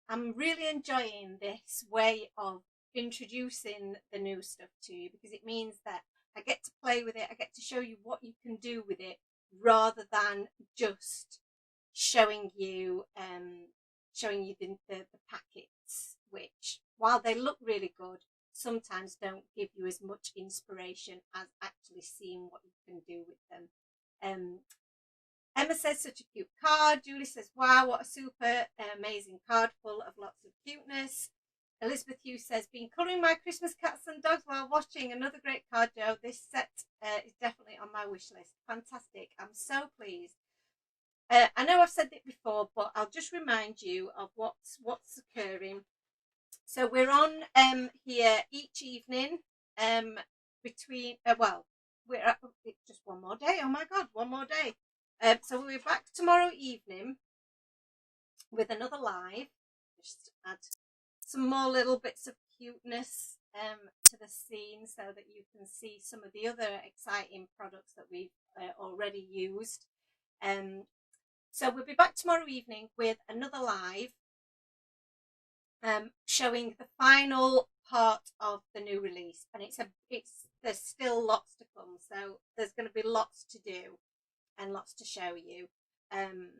I'm really enjoying this way of introducing the new stuff to you, because it means that I get to play with it, I get to show you what you can do with it, rather than just showing you showing you the packets, which, while they look really good, sometimes don't give you as much inspiration as actually seeing what you can do with them. Emma says, such a cute card. Julie says, wow, what a super amazing card full of lots of cuteness. Elizabeth Hughes says, been colouring my Christmas cats and dogs while watching. Another great card, Jo. This set is definitely on my wish list. Fantastic. I'm so pleased. I know I've said it before, but I'll just remind you of what's occurring. So we're on here each evening between, well, we're just one more day. Oh my God, one more day. So we'll be back tomorrow evening with another live. Just add some more little bits of cuteness to the scene so that you can see some of the other exciting products that we've already used. So we'll be back tomorrow evening with another live showing the final part of the new release, and there's still lots to come, so there's going to be lots to do and lots to show you, and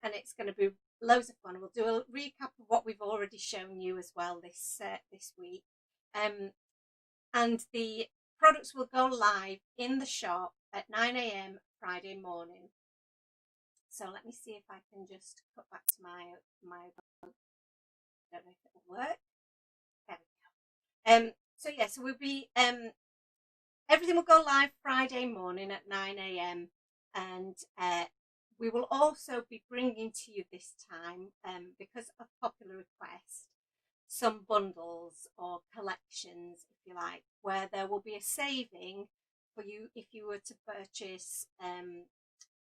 it's going to be loads of fun. We'll do a recap of what we've already shown you as well this week, and the products will go live in the shop at 9 AM Friday morning. So let me see if I can just cut back to my I don't know if it will work. There we go. So yeah, so we'll be everything will go live Friday morning at 9 AM, and we will also be bringing to you this time, because of popular request, some bundles or collections, if you like, where there will be a saving for you if you were to purchase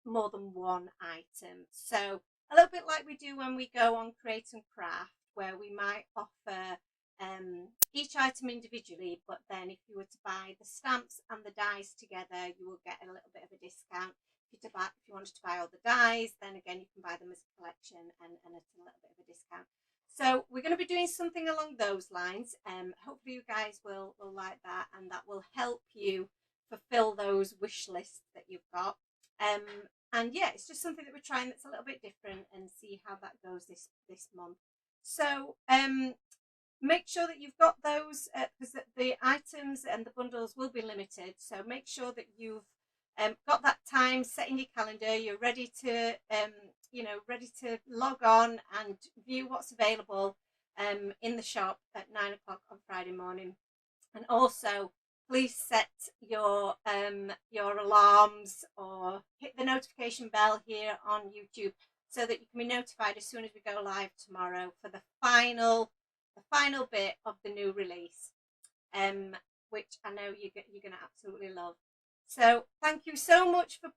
more than one item. So a little bit like we do when we go on Create and Craft, where we might offer each item individually, but then if you were to buy the stamps and the dies together, you will get a little bit of a discount. If you wanted to buy all the dies, then again you can buy them as a collection and it's a little bit of a discount. So we're going to be doing something along those lines. Hopefully you guys will like that, and that will help you fulfill those wish lists that you've got. And yeah, it's just something that we're trying that's a little bit different, and see how that goes this month. So make sure that you've got those, because the items and the bundles will be limited. So make sure that you've got that time set in your calendar. You're ready to ready to log on and view what's available in the shop at 9 o'clock on Friday morning. And also, please set your alarms or hit the notification bell here on YouTube so that you can be notified as soon as we go live tomorrow for the final bit of the new release, which I know you're going to absolutely love. So thank you so much for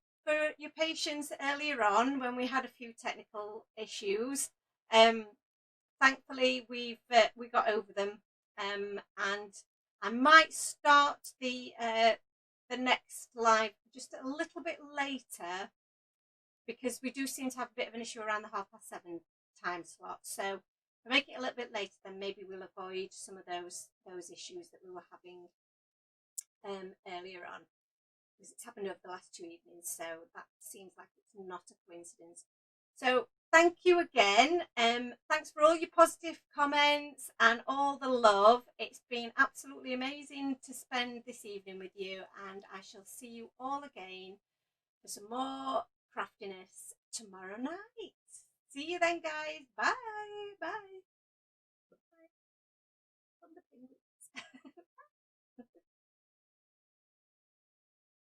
your patience earlier on when we had a few technical issues. Thankfully we got over them, and I might start the next live just a little bit later, because we do seem to have a bit of an issue around the 7:30 time slot. So if I make it a little bit later, then maybe we'll avoid some of those issues that we were having earlier on, because it's happened over the last 2 evenings. So that seems like it's not a coincidence. So thank you again. Thanks for all your positive comments and all the love. It's been absolutely amazing to spend this evening with you, and I shall see you all again for some more craftiness tomorrow night. See you then, guys. Bye. Bye.